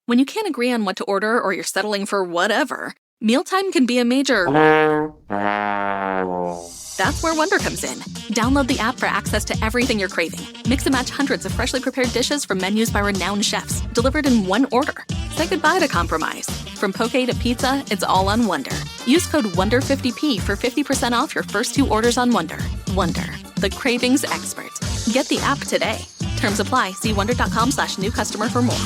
When you can't agree on what to order or you're settling for whatever, mealtime can be a major... That's where Wonder comes in. Download the app for access to everything you're craving. Mix and match hundreds of freshly prepared dishes from menus by renowned chefs, delivered in one order. Say goodbye to compromise. From poke to pizza, it's all on Wonder. Use code WONDER50P for 50% off your first 2 orders on Wonder. Wonder, the cravings expert. Get the app today. Terms apply. See wonder.com/new customer for more.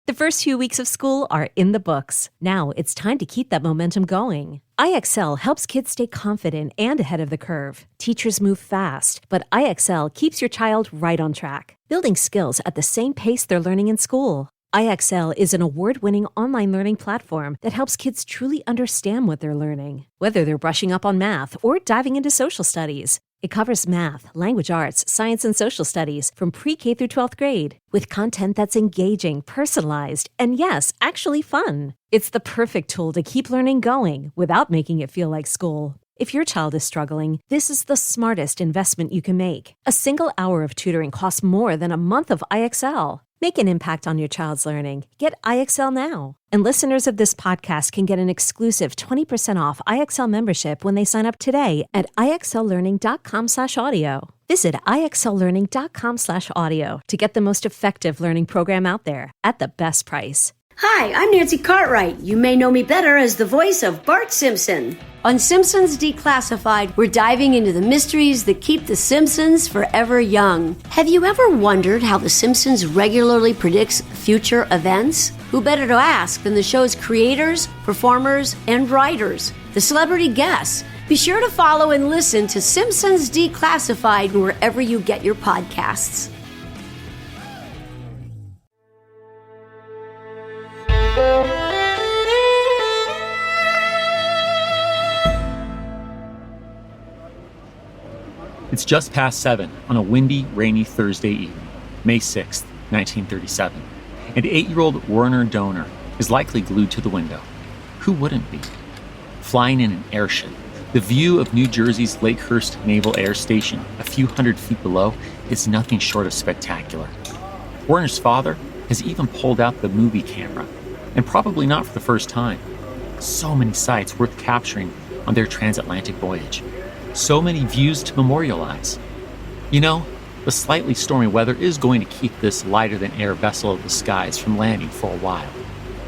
The first few weeks of school are in the books. Now it's time to keep that momentum going. IXL helps kids stay confident and ahead of the curve. Teachers move fast, but IXL keeps your child right on track, building skills at the same pace they're learning in school. IXL is an award-winning online learning platform that helps kids truly understand what they're learning, whether they're brushing up on math or diving into social studies. It covers math, language arts, science, and social studies from pre-K through 12th grade with content that's engaging, personalized, and yes, actually fun. It's the perfect tool to keep learning going without making it feel like school. If your child is struggling, this is the smartest investment you can make. A single hour of tutoring costs more than a month of IXL. Make an impact on your child's learning. Get IXL now. And listeners of this podcast can get an exclusive 20% off IXL membership when they sign up today at IXLlearning.com/audio. Visit IXLlearning.com/audio to get the most effective learning program out there at the best price. Hi, I'm Nancy Cartwright. You may know me better as the voice of Bart Simpson. On Simpsons Declassified, we're diving into the mysteries that keep the Simpsons forever young. Have you ever wondered how the Simpsons regularly predicts future events? Who better to ask than the show's creators, performers, and writers, the celebrity guests? Be sure to follow and listen to Simpsons Declassified wherever you get your podcasts. It's just past 7 on a windy, rainy Thursday evening, May 6th, 1937, and 8-year-old Werner Dohner is likely glued to the window. Who wouldn't be? Flying in an airship, the view of New Jersey's Lakehurst Naval Air Station, a few hundred feet below, is nothing short of spectacular. Werner's father has even pulled out the movie camera, and probably not for the first time. So many sights worth capturing on their transatlantic voyage. So many views to memorialize. You know, the slightly stormy weather is going to keep this lighter-than-air vessel of the skies from landing for a while.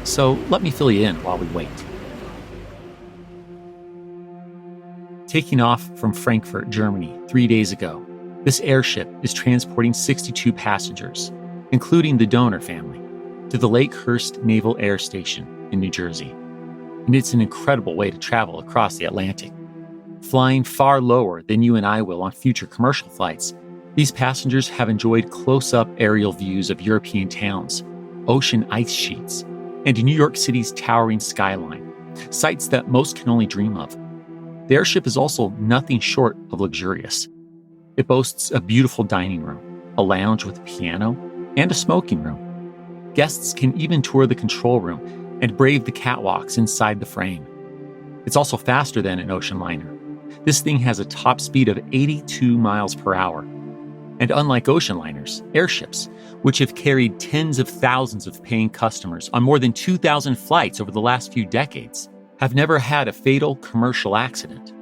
So let me fill you in while we wait. Taking off from Frankfurt, Germany, 3 days ago, this airship is transporting 62 passengers, including the Dohner family, to the Lakehurst Naval Air Station in New Jersey. And it's an incredible way to travel across the Atlantic. Flying far lower than you and I will on future commercial flights, these passengers have enjoyed close-up aerial views of European towns, ocean ice sheets, and New York City's towering skyline, sights that most can only dream of. The airship is also nothing short of luxurious. It boasts a beautiful dining room, a lounge with a piano, and a smoking room. Guests can even tour the control room and brave the catwalks inside the frame. It's also faster than an ocean liner. This thing has a top speed of 82 miles per hour. And unlike ocean liners, airships, which have carried tens of thousands of paying customers on more than 2,000 flights over the last few decades, have never had a fatal commercial accident.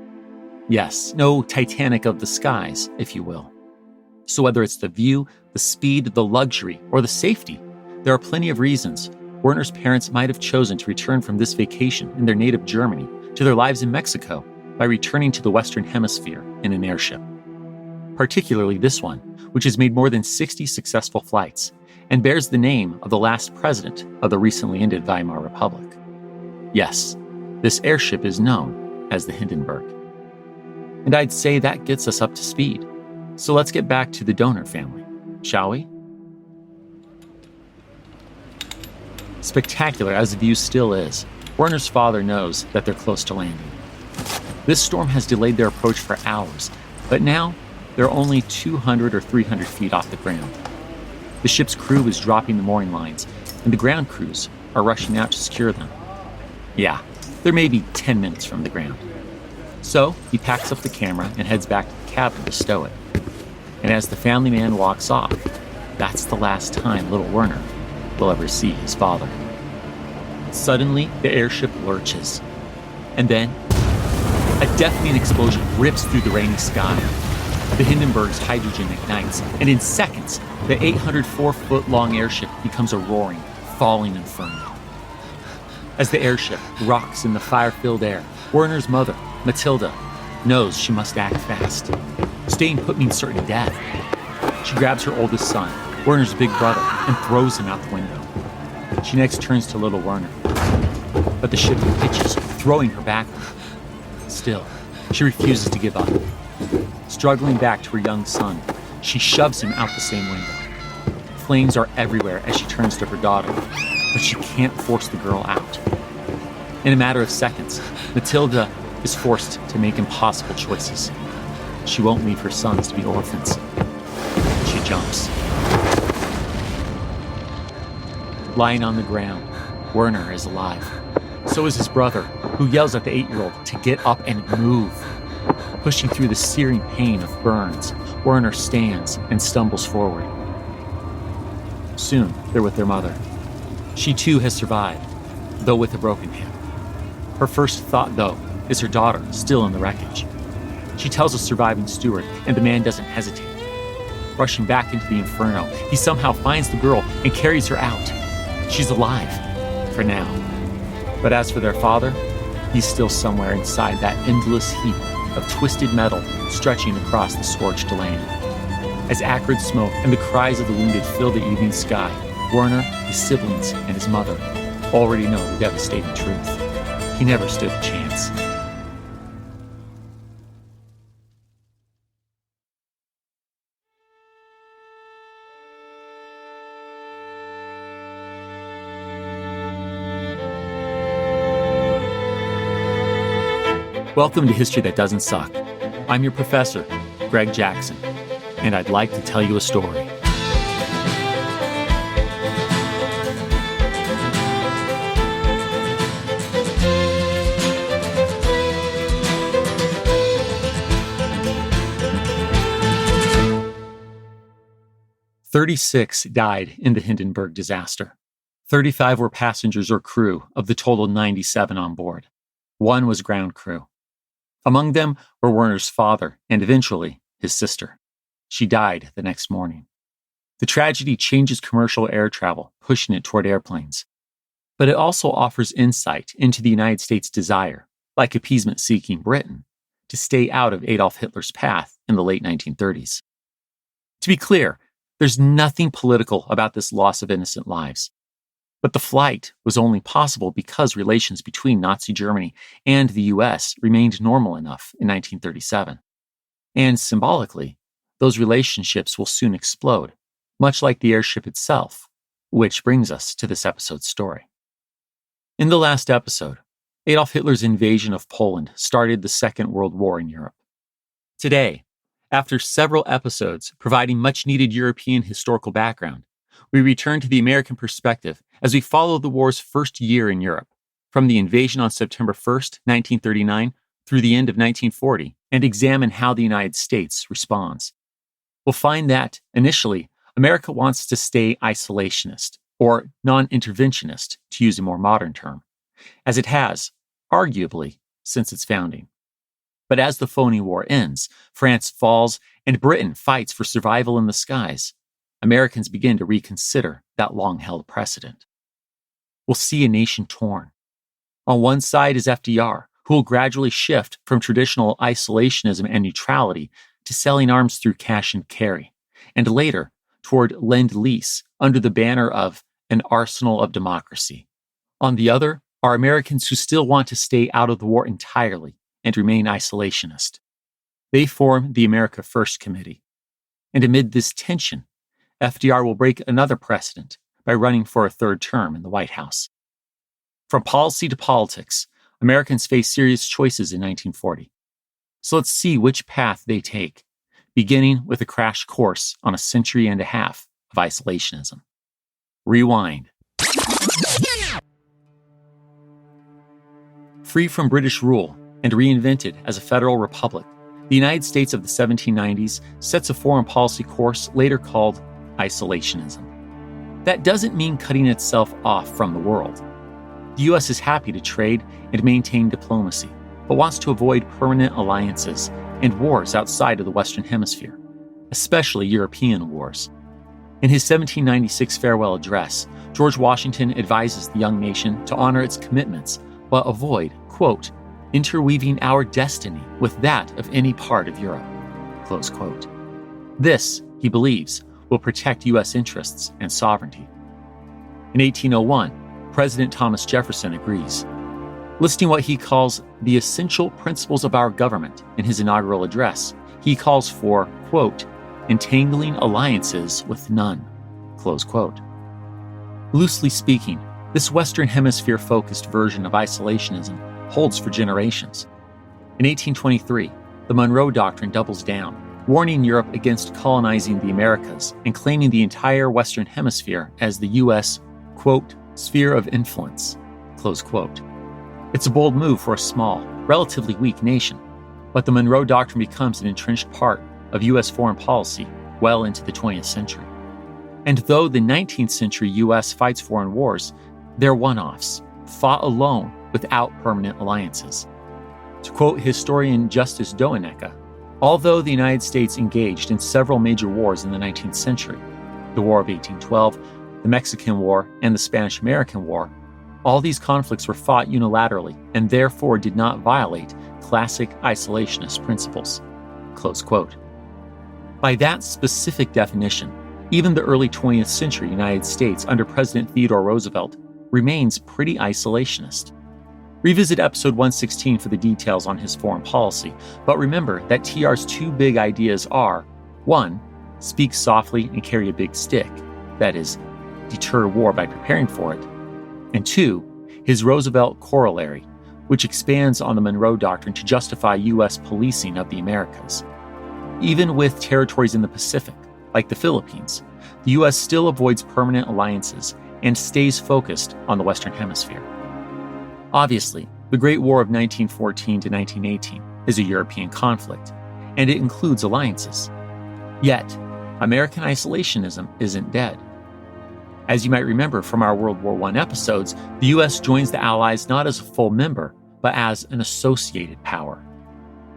Yes, no Titanic of the skies, if you will. So whether it's the view, the speed, the luxury, or the safety, there are plenty of reasons Werner's parents might have chosen to return from this vacation in their native Germany to their lives in Mexico by returning to the Western Hemisphere in an airship. Particularly this one, which has made more than 60 successful flights and bears the name of the last president of the recently ended Weimar Republic. Yes, this airship is known as the Hindenburg. And I'd say that gets us up to speed. So let's get back to the Dohner family, shall we? Spectacular as the view still is, Werner's father knows that they're close to landing. This storm has delayed their approach for hours, but now they're only 200 or 300 feet off the ground. The ship's crew is dropping the mooring lines, and the ground crews are rushing out to secure them. Yeah, they're maybe 10 minutes from the ground. So he packs up the camera and heads back to the cabin to stow it. And as the family man walks off, that's the last time little Werner will ever see his father. Suddenly, the airship lurches. And then, a deafening explosion rips through the rainy sky. The Hindenburg's hydrogen ignites, and in seconds, the 804-foot-long airship becomes a roaring, falling inferno. As the airship rocks in the fire-filled air, Werner's mother, Matilda, knows she must act fast. Staying put means certain death. She grabs her oldest son, Werner's big brother, and throws him out the window. She next turns to little Werner, but the ship pitches, throwing her backward. Still, she refuses to give up. Struggling back to her young son, she shoves him out the same window. Flames are everywhere as she turns to her daughter, but she can't force the girl out. In a matter of seconds, Matilda is forced to make impossible choices. She won't leave her sons to be orphans. She jumps. Lying on the ground, Werner is alive. So is his brother, who yells at the 8-year-old to get up and move. Pushing through the searing pain of burns, Werner stands and stumbles forward. Soon, they're with their mother. She too has survived, though with a broken hip. Her first thought, though, is her daughter still in the wreckage. She tells a surviving steward, and the man doesn't hesitate. Rushing back into the inferno, he somehow finds the girl and carries her out. She's alive, for now. But as for their father, he's still somewhere inside that endless heap of twisted metal stretching across the scorched land. As acrid smoke and the cries of the wounded fill the evening sky, Werner, his siblings, and his mother already know the devastating truth. He never stood a chance. Welcome to History That Doesn't Suck. I'm your professor, Greg Jackson, and I'd like to tell you a story. "36 died in the Hindenburg disaster. 35 were passengers or crew of the total 97 on board. 1 was ground crew. Among them were Werner's father and eventually his sister. She died the next morning. The tragedy changes commercial air travel, pushing it toward airplanes. But it also offers insight into the United States' desire, like appeasement-seeking Britain, to stay out of Adolf Hitler's path in the late 1930s. To be clear, there's nothing political about this loss of innocent lives. But the flight was only possible because relations between Nazi Germany and the U.S. remained normal enough in 1937. And symbolically, those relationships will soon explode, much like the airship itself, which brings us to this episode's story. In the last episode, Adolf Hitler's invasion of Poland started the Second World War in Europe. Today, after several episodes providing much-needed European historical background, we return to the American perspective as we follow the war's first year in Europe, from the invasion on September 1st, 1939, through the end of 1940, and examine how the United States responds. We'll find that, initially, America wants to stay isolationist, or non-interventionist, to use a more modern term, as it has, arguably, since its founding. But as the phony war ends, France falls, and Britain fights for survival in the skies, Americans begin to reconsider that long-held precedent. We'll see a nation torn. On one side is FDR, who will gradually shift from traditional isolationism and neutrality to selling arms through cash and carry, and later toward Lend-Lease under the banner of an arsenal of democracy. On the other are Americans who still want to stay out of the war entirely and remain isolationist. They form the America First Committee. And amid this tension, FDR will break another precedent by running for a third term in the White House. From policy to politics, Americans face serious choices in 1940. So let's see which path they take, beginning with a crash course on a century and a half of isolationism. Rewind. Free from British rule and reinvented as a federal republic, the United States of the 1790s sets a foreign policy course later called isolationism. That doesn't mean cutting itself off from the world. The U.S. is happy to trade and maintain diplomacy, but wants to avoid permanent alliances and wars outside of the Western Hemisphere, especially European wars. In his 1796 farewell address, George Washington advises the young nation to honor its commitments but avoid, quote, interweaving our destiny with that of any part of Europe, close quote. This, he believes, will protect U.S. interests and sovereignty. In 1801, President Thomas Jefferson agrees, listing what he calls the essential principles of our government in his inaugural address. He calls for, quote, entangling alliances with none, close quote. Loosely speaking, this Western Hemisphere-focused version of isolationism holds for generations. In 1823, the Monroe Doctrine doubles down, warning Europe against colonizing the Americas and claiming the entire Western Hemisphere as the U.S., quote, sphere of influence, close quote. It's a bold move for a small, relatively weak nation, but the Monroe Doctrine becomes an entrenched part of U.S. foreign policy well into the 20th century. And though the 19th century U.S. fights foreign wars, they're one-offs, fought alone without permanent alliances. To quote historian Justice Doenecke, although the United States engaged in several major wars in the 19th century, the War of 1812, the Mexican War, and the Spanish-American War, all these conflicts were fought unilaterally and therefore did not violate classic isolationist principles, close quote. By that specific definition, even the early 20th century United States under President Theodore Roosevelt remains pretty isolationist. Revisit episode 116 for the details on his foreign policy, but remember that TR's two big ideas are, 1, speak softly and carry a big stick, that is, deter war by preparing for it, and 2, his Roosevelt corollary, which expands on the Monroe Doctrine to justify U.S. policing of the Americas. Even with territories in the Pacific, like the Philippines, the U.S. still avoids permanent alliances and stays focused on the Western Hemisphere. Obviously, the Great War of 1914 to 1918 is a European conflict, and it includes alliances. Yet, American isolationism isn't dead. As you might remember from our World War I episodes, the U.S. joins the Allies not as a full member, but as an associated power.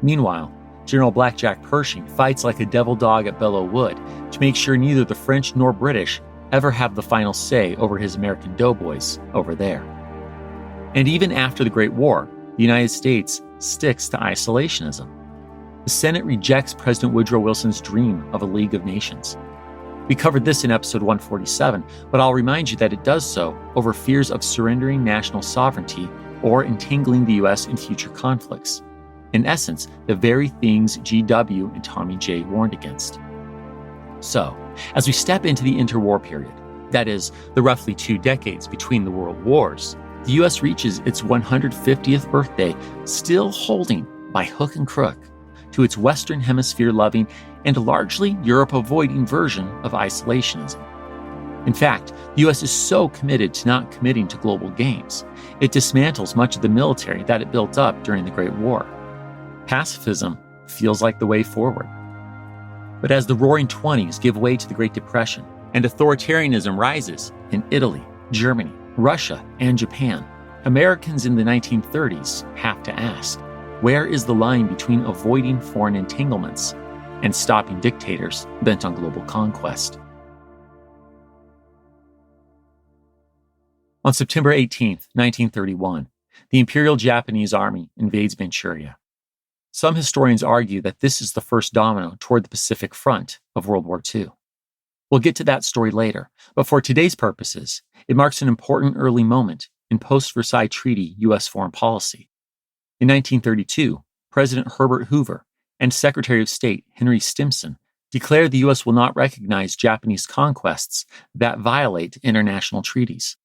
Meanwhile, General Blackjack Pershing fights like a devil dog at Belleau Wood to make sure neither the French nor British ever have the final say over his American doughboys over there. And even after the Great War, the United States sticks to isolationism. The Senate rejects President Woodrow Wilson's dream of a League of Nations. We covered this in episode 147, but I'll remind you that it does so over fears of surrendering national sovereignty or entangling the U.S. in future conflicts. In essence, the very things GW and Tommy J warned against. So, as we step into the interwar period, that is, the roughly 2 decades between the world wars, the U.S. reaches its 150th birthday still holding, by hook and crook, to its Western Hemisphere-loving and largely Europe-avoiding version of isolationism. In fact, the U.S. is so committed to not committing to global games, it dismantles much of the military that it built up during the Great War. Pacifism feels like the way forward. But as the Roaring Twenties give way to the Great Depression and authoritarianism rises in Italy, Germany, Russia, and Japan, Americans in the 1930s have to ask, where is the line between avoiding foreign entanglements and stopping dictators bent on global conquest? On September 18, 1931, the Imperial Japanese Army invades Manchuria. Some historians argue that this is the first domino toward the Pacific Front of World War II. We'll get to that story later, but for today's purposes, it marks an important early moment in post-Versailles Treaty U.S. foreign policy. In 1932, President Herbert Hoover and Secretary of State Henry Stimson declared the U.S. will not recognize Japanese conquests that violate international treaties.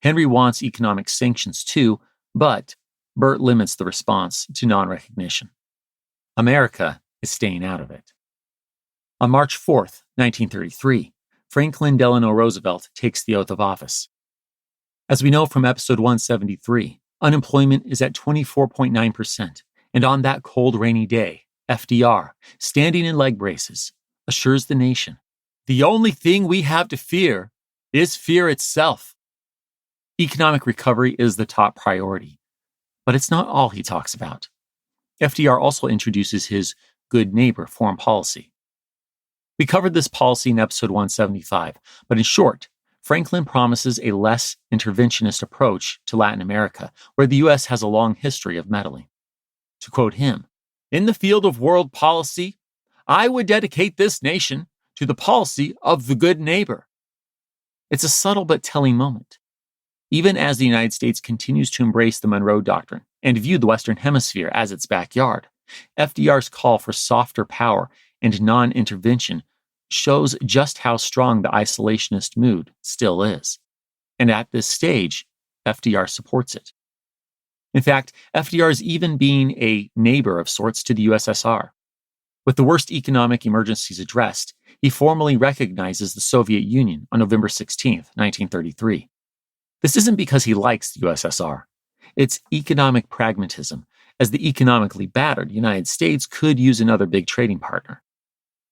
Henry wants economic sanctions too, but Burt limits the response to non-recognition. America is staying out of it. On March 4, 1933, Franklin Delano Roosevelt takes the oath of office. As we know from episode 173, unemployment is at 24.9%, and on that cold, rainy day, FDR, standing in leg braces, assures the nation, "The only thing we have to fear is fear itself. Economic recovery is the top priority, but it's not all he talks about. FDR also introduces his good neighbor foreign policy. We covered this policy in episode 175, but in short, Franklin promises a less interventionist approach to Latin America, where the U.S. has a long history of meddling. To quote him, "In the field of world policy, I would dedicate this nation to the policy of the good neighbor." It's a subtle but telling moment. Even as the United States continues to embrace the Monroe Doctrine and view the Western Hemisphere as its backyard, FDR's call for softer power and non-intervention shows just how strong the isolationist mood still is. And at this stage, FDR supports it. In fact, FDR is even being a neighbor of sorts to the USSR. With the worst economic emergencies addressed, he formally recognizes the Soviet Union on November 16, 1933. This isn't because he likes the USSR. It's economic pragmatism, as the economically battered United States could use another big trading partner.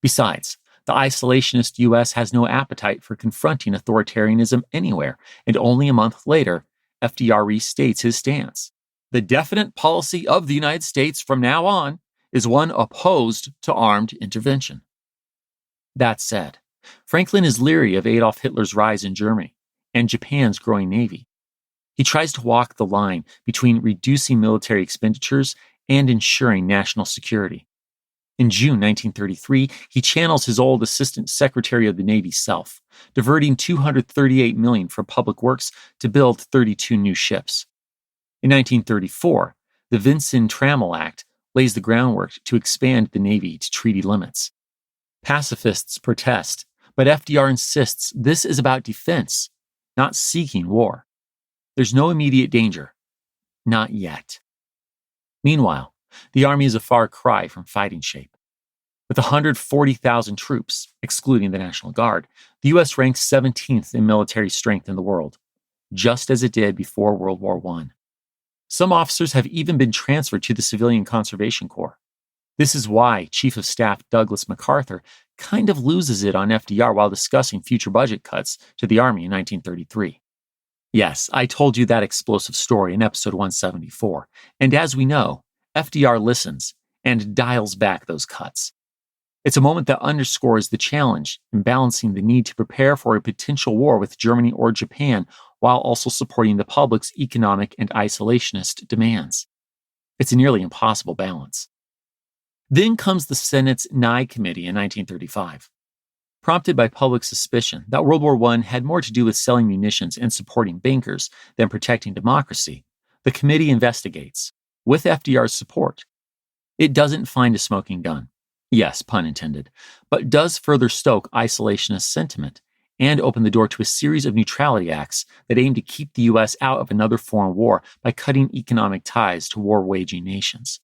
Besides, the isolationist U.S. has no appetite for confronting authoritarianism anywhere, and only a month later, FDR restates his stance. The definite policy of the United States from now on is one opposed to armed intervention. That said, Franklin is leery of Adolf Hitler's rise in Germany and Japan's growing navy. He tries to walk the line between reducing military expenditures and ensuring national security. In June 1933, he channels his old Assistant Secretary of the Navy self, diverting $238 million from public works to build 32 new ships. In 1934, the Vinson-Trammell Act lays the groundwork to expand the Navy to treaty limits. Pacifists protest, but FDR insists this is about defense, not seeking war. There's no immediate danger. Not yet. Meanwhile, the Army is a far cry from fighting shape. With 140,000 troops, excluding the National Guard, the U.S. ranks 17th in military strength in the world, just as it did before World War I. Some officers have even been transferred to the Civilian Conservation Corps. This is why Chief of Staff Douglas MacArthur kind of loses it on FDR while discussing future budget cuts to the Army in 1933. Yes, I told you that explosive story in episode 174, and as we know, FDR listens and dials back those cuts. It's a moment that underscores the challenge in balancing the need to prepare for a potential war with Germany or Japan while also supporting the public's economic and isolationist demands. It's a nearly impossible balance. Then comes the Senate's Nye Committee in 1935. Prompted by public suspicion that World War I had more to do with selling munitions and supporting bankers than protecting democracy, the committee investigates, with FDR's support. It doesn't find a smoking gun. Yes, pun intended, but does further stoke isolationist sentiment and open the door to a series of neutrality acts that aim to keep the U.S. out of another foreign war by cutting economic ties to war-waging nations.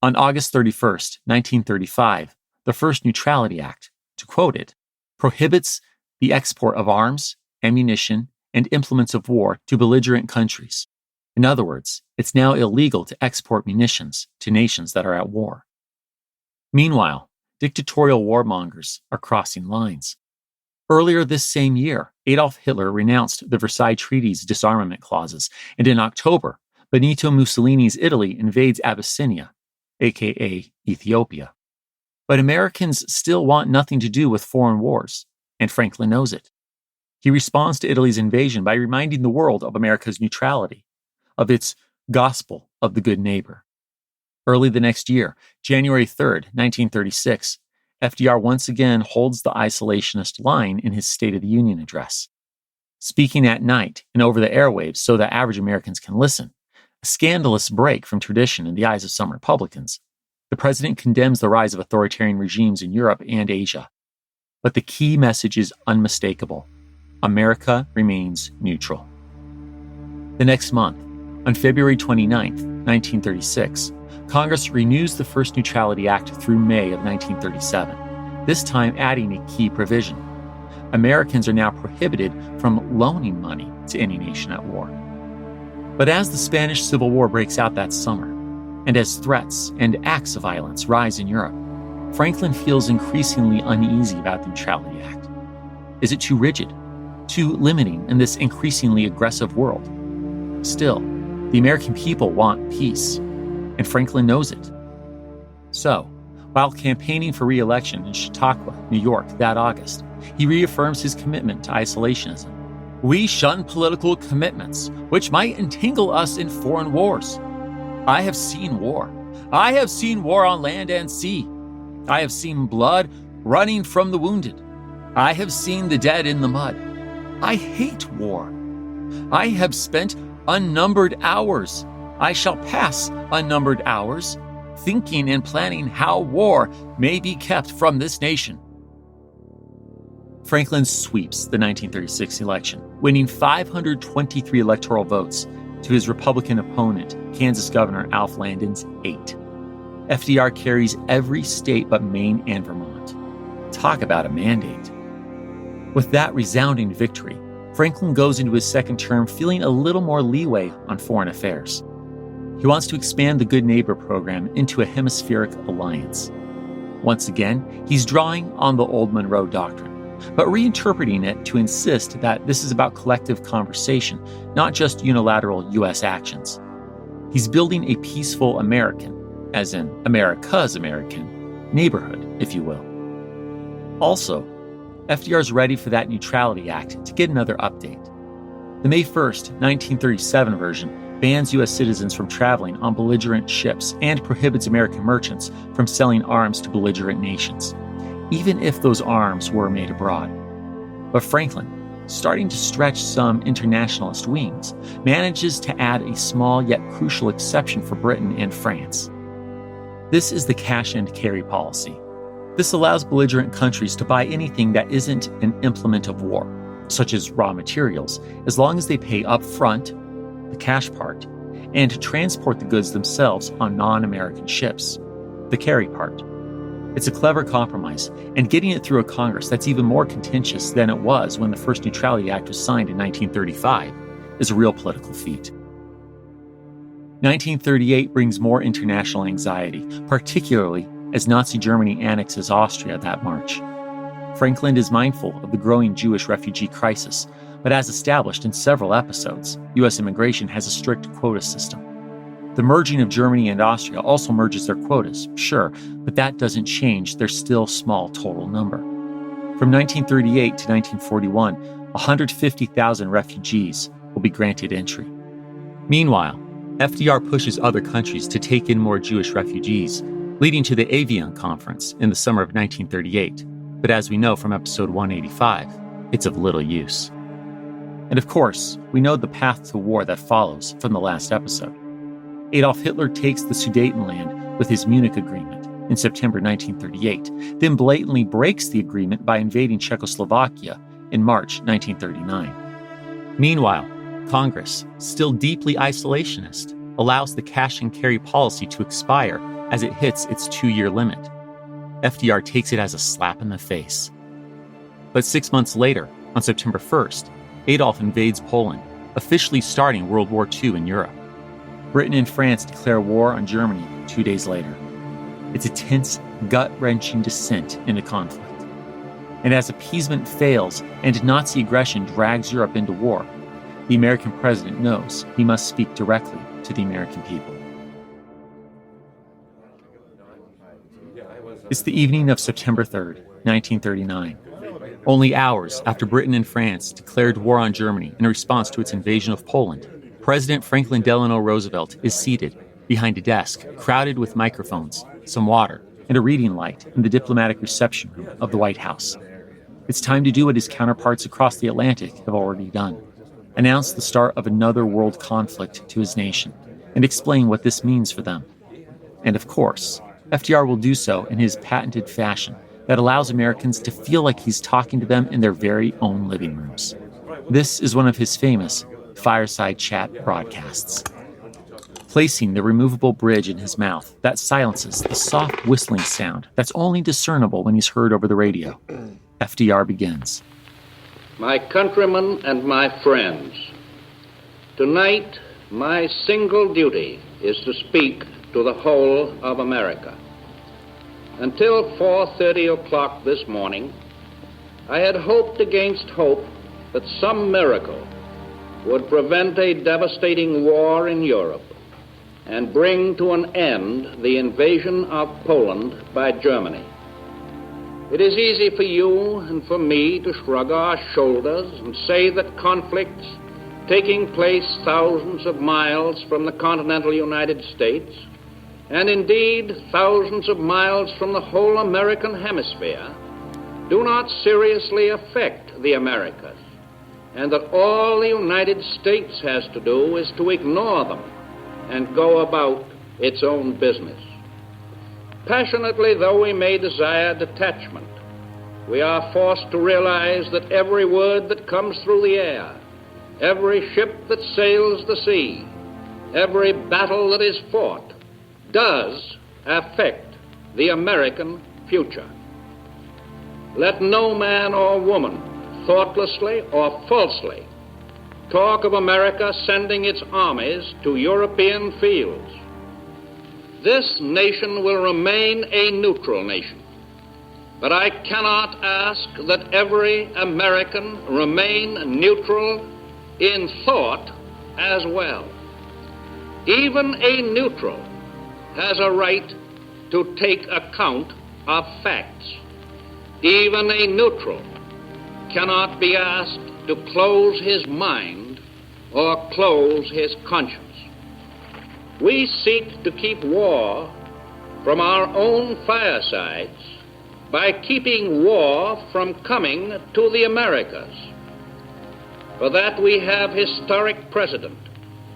On August 31st, 1935, the first Neutrality Act, to quote it, prohibits the export of arms, ammunition, and implements of war to belligerent countries. In other words, it's now illegal to export munitions to nations that are at war. Meanwhile, dictatorial warmongers are crossing lines. Earlier this same year, Adolf Hitler renounced the Versailles Treaty's disarmament clauses, and in October, Benito Mussolini's Italy invades Abyssinia, aka Ethiopia. But Americans still want nothing to do with foreign wars, and Franklin knows it. He responds to Italy's invasion by reminding the world of America's neutrality, of its gospel of the good neighbor. Early the next year, January 3rd, 1936, FDR once again holds the isolationist line in his State of the Union address. Speaking at night and over the airwaves so that average Americans can listen, a scandalous break from tradition in the eyes of some Republicans, the president condemns the rise of authoritarian regimes in Europe and Asia. But the key message is unmistakable. America remains neutral. The next month, on February 29, 1936, Congress renews the first Neutrality Act through May of 1937, this time adding a key provision. Americans are now prohibited from loaning money to any nation at war. But as the Spanish Civil War breaks out that summer, and as threats and acts of violence rise in Europe, Franklin feels increasingly uneasy about the Neutrality Act. Is it too rigid? to limiting in this increasingly aggressive world. Still, the American people want peace, and Franklin knows it. So, while campaigning for re-election in Chautauqua, New York, that August, he reaffirms his commitment to isolationism. We shun political commitments, which might entangle us in foreign wars. I have seen war. I have seen war on land and sea. I have seen blood running from the wounded. I have seen the dead in the mud. I hate war. I have spent unnumbered hours. I shall pass unnumbered hours thinking and planning how war may be kept from this nation. Franklin sweeps the 1936 election, winning 523 electoral votes to his Republican opponent, Kansas Governor Alf Landon's 8. FDR carries every state but Maine and Vermont. Talk about a mandate. With that resounding victory, Franklin goes into his second term feeling a little more leeway on foreign affairs. He wants to expand the Good Neighbor program into a hemispheric alliance. Once again, he's drawing on the old Monroe Doctrine, but reinterpreting it to insist that this is about collective conversation, not just unilateral U.S. actions. He's building a peaceful American, as in America's American, neighborhood, if you will. Also, FDR's ready for that Neutrality Act to get another update. The May 1st, 1937 version bans U.S. citizens from traveling on belligerent ships and prohibits American merchants from selling arms to belligerent nations, even if those arms were made abroad. But Franklin, starting to stretch some internationalist wings, manages to add a small yet crucial exception for Britain and France. This is the cash and carry policy. This allows belligerent countries to buy anything that isn't an implement of war, such as raw materials, as long as they pay up front, the cash part, and to transport the goods themselves on non-American ships, the carry part. It's a clever compromise, and getting it through a Congress that's even more contentious than it was when the first Neutrality Act was signed in 1935 is a real political feat. 1938 brings more international anxiety, particularly as Nazi Germany annexes Austria that March. Franklin is mindful of the growing Jewish refugee crisis, but as established in several episodes, U.S. immigration has a strict quota system. The merging of Germany and Austria also merges their quotas, sure, but that doesn't change their still small total number. From 1938 to 1941, 150,000 refugees will be granted entry. Meanwhile, FDR pushes other countries to take in more Jewish refugees, leading to the Avion Conference in the summer of 1938. But as we know from episode 185, it's of little use. And of course, we know the path to war that follows from the last episode. Adolf Hitler takes the Sudetenland with his Munich Agreement in September 1938, then blatantly breaks the agreement by invading Czechoslovakia in March 1939. Meanwhile, Congress, still deeply isolationist, allows the cash and carry policy to expire as it hits its 2-year limit. FDR takes it as a slap in the face. But 6 months later, on September 1st, Adolf invades Poland, officially starting World War II in Europe. Britain and France declare war on Germany 2 days later. It's a tense, gut-wrenching descent into conflict. And as appeasement fails and Nazi aggression drags Europe into war, the American president knows he must speak directly to the American people. It's the evening of September 3rd, 1939. Only hours after Britain and France declared war on Germany in response to its invasion of Poland, President Franklin Delano Roosevelt is seated behind a desk crowded with microphones, some water, and a reading light in the diplomatic reception room of the White House. It's time to do what his counterparts across the Atlantic have already done: announce the start of another world conflict to his nation and explain what this means for them. And of course, FDR will do so in his patented fashion that allows Americans to feel like he's talking to them in their very own living rooms. This is one of his famous fireside chat broadcasts. Placing the removable bridge in his mouth that silences the soft whistling sound that's only discernible when he's heard over the radio, FDR begins. My countrymen and my friends, tonight my single duty is to speak to the whole of America. Until 4:30 o'clock this morning, I had hoped against hope that some miracle would prevent a devastating war in Europe and bring to an end the invasion of Poland by Germany. It is easy for you and for me to shrug our shoulders and say that conflicts taking place thousands of miles from the continental United States, and indeed thousands of miles from the whole American hemisphere, do not seriously affect the Americas, and that all the United States has to do is to ignore them and go about its own business. Passionately though we may desire detachment, we are forced to realize that every word that comes through the air, every ship that sails the sea, every battle that is fought, does affect the American future. Let no man or woman, thoughtlessly or falsely, talk of America sending its armies to European fields. This nation will remain a neutral nation, but I cannot ask that every American remain neutral in thought as well. Even a neutral has a right to take account of facts. Even a neutral cannot be asked to close his mind or close his conscience. We seek to keep war from our own firesides by keeping war from coming to the Americas. For that we have historic precedent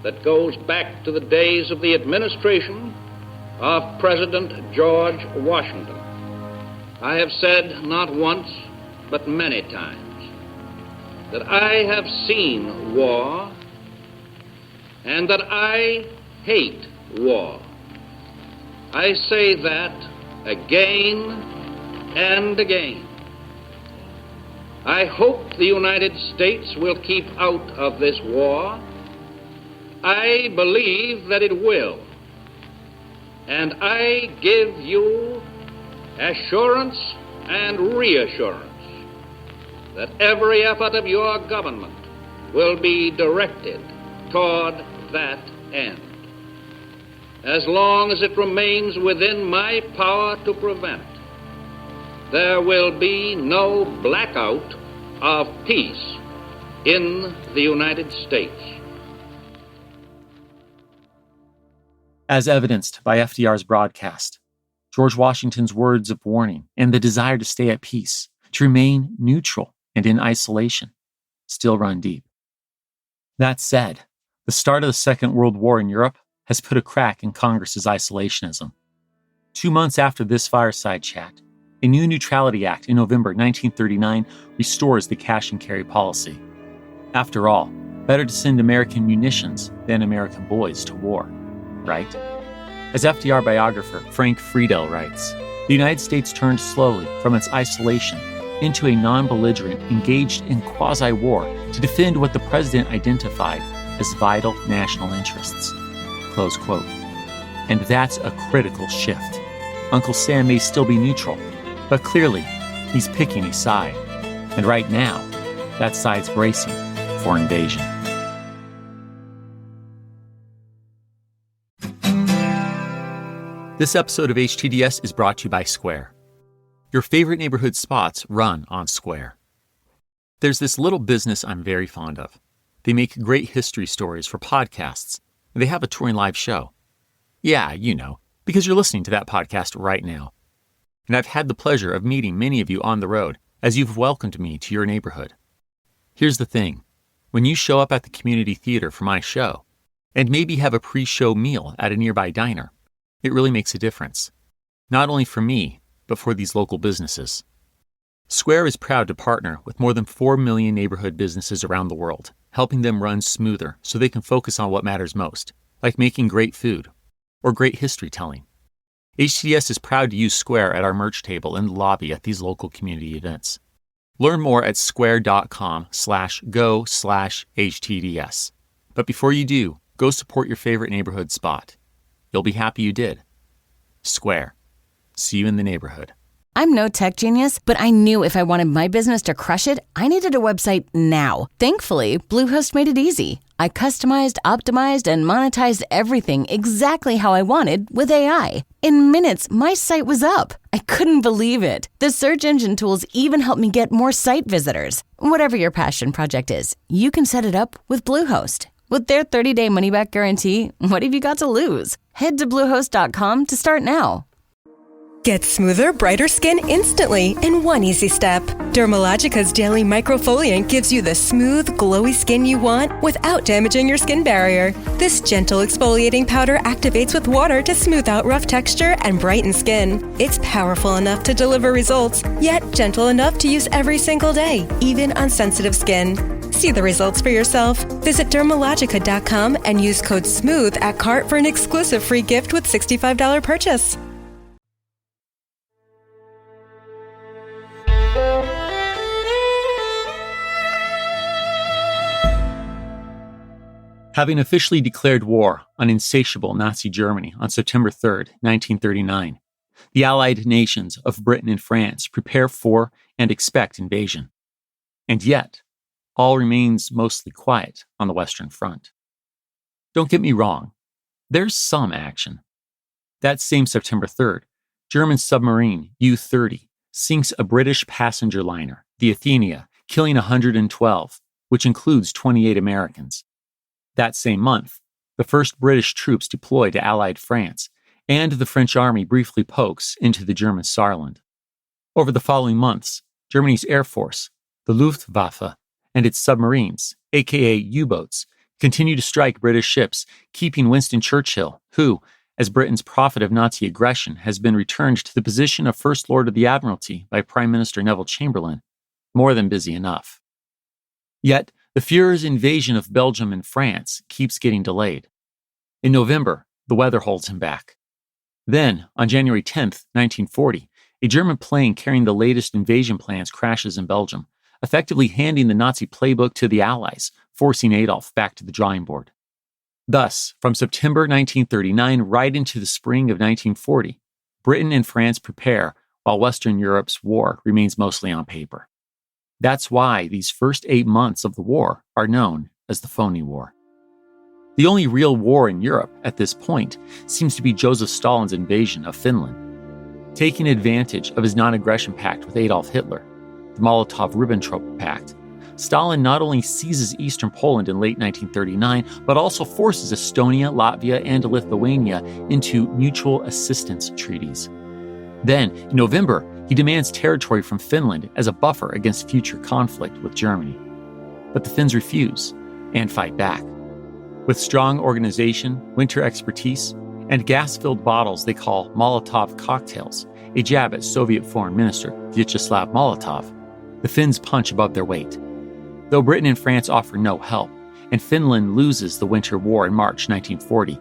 that goes back to the days of the administration of President George Washington. I have said not once, but many times, that I have seen war and that I hate war. I say that again and again. I hope the United States will keep out of this war. I believe that it will. And I give you assurance and reassurance that every effort of your government will be directed toward that end. As long as it remains within my power to prevent, there will be no blackout of peace in the United States. As evidenced by FDR's broadcast, George Washington's words of warning and the desire to stay at peace, to remain neutral and in isolation, still run deep. That said, the start of the Second World War in Europe has put a crack in Congress's isolationism. 2 months after this fireside chat, a new Neutrality Act in November 1939 restores the cash and carry policy. After all, better to send American munitions than American boys to war, right? As FDR biographer Frank Friedel writes, the United States turned slowly from its isolation into a non-belligerent, engaged in quasi-war to defend what the president identified as vital national interests. Close quote. And that's a critical shift. Uncle Sam may still be neutral, but clearly he's picking a side. And right now, that side's bracing for invasion. This episode of HTDS is brought to you by Square. Your favorite neighborhood spots run on Square. There's this little business I'm very fond of. They make great history stories for podcasts, and they have a touring live show. Yeah, you know, because you're listening to that podcast right now. And I've had the pleasure of meeting many of you on the road as you've welcomed me to your neighborhood. Here's the thing. When you show up at the community theater for my show, and maybe have a pre-show meal at a nearby diner, it really makes a difference. Not only for me, but for these local businesses. Square is proud to partner with more than 4 million neighborhood businesses around the world, helping them run smoother so they can focus on what matters most, like making great food or great history telling. HTDS is proud to use Square at our merch table in the lobby at these local community events. Learn more at square.com/go/HTDS. But before you do, go support your favorite neighborhood spot. You'll be happy you did. Square. See you in the neighborhood. I'm no tech genius, but I knew if I wanted my business to crush it, I needed a website now. Thankfully, Bluehost made it easy. I customized, optimized, and monetized everything exactly how I wanted with AI. In minutes, my site was up. I couldn't believe it. The search engine tools even helped me get more site visitors. Whatever your passion project is, you can set it up with Bluehost. With their 30-day money-back guarantee, what have you got to lose? Head to Bluehost.com to start now. Get smoother, brighter skin instantly in one easy step. Dermalogica's daily microfoliant gives you the smooth, glowy skin you want without damaging your skin barrier. This gentle exfoliating powder activates with water to smooth out rough texture and brighten skin. It's powerful enough to deliver results, yet gentle enough to use every single day, even on sensitive skin. See the results for yourself. Visit Dermalogica.com and use code SMOOTH at cart for an exclusive free gift with $65 purchase. Having officially declared war on insatiable Nazi Germany on September 3rd, 1939, the Allied nations of Britain and France prepare for and expect invasion. And yet, all remains mostly quiet on the Western Front. Don't get me wrong, there's some action. That same September 3rd, German submarine U-30 sinks a British passenger liner, the Athenia, killing 112, which includes 28 Americans. That same month, the first British troops deploy to Allied France, and the French army briefly pokes into the German Saarland. Over the following months, Germany's Air Force, the Luftwaffe, and its submarines, aka U-boats, continue to strike British ships, keeping Winston Churchill, who, as Britain's prophet of Nazi aggression, has been returned to the position of First Lord of the Admiralty by Prime Minister Neville Chamberlain, more than busy enough. Yet, the Führer's invasion of Belgium and France keeps getting delayed. In November, the weather holds him back. Then, on January 10th, 1940, a German plane carrying the latest invasion plans crashes in Belgium, effectively handing the Nazi playbook to the Allies, forcing Adolf back to the drawing board. Thus, from September 1939 right into the spring of 1940, Britain and France prepare while Western Europe's war remains mostly on paper. That's why these first 8 months of the war are known as the Phony War. The only real war in Europe at this point seems to be Joseph Stalin's invasion of Finland. Taking advantage of his non-aggression pact with Adolf Hitler, the Molotov-Ribbentrop Pact, Stalin not only seizes eastern Poland in late 1939, but also forces Estonia, Latvia, and Lithuania into mutual assistance treaties. Then, in November, he demands territory from Finland as a buffer against future conflict with Germany. But the Finns refuse and fight back. With strong organization, winter expertise, and gas-filled bottles they call Molotov cocktails, a jab at Soviet Foreign Minister Vyacheslav Molotov, the Finns punch above their weight. Though Britain and France offer no help, and Finland loses the Winter War in March 1940,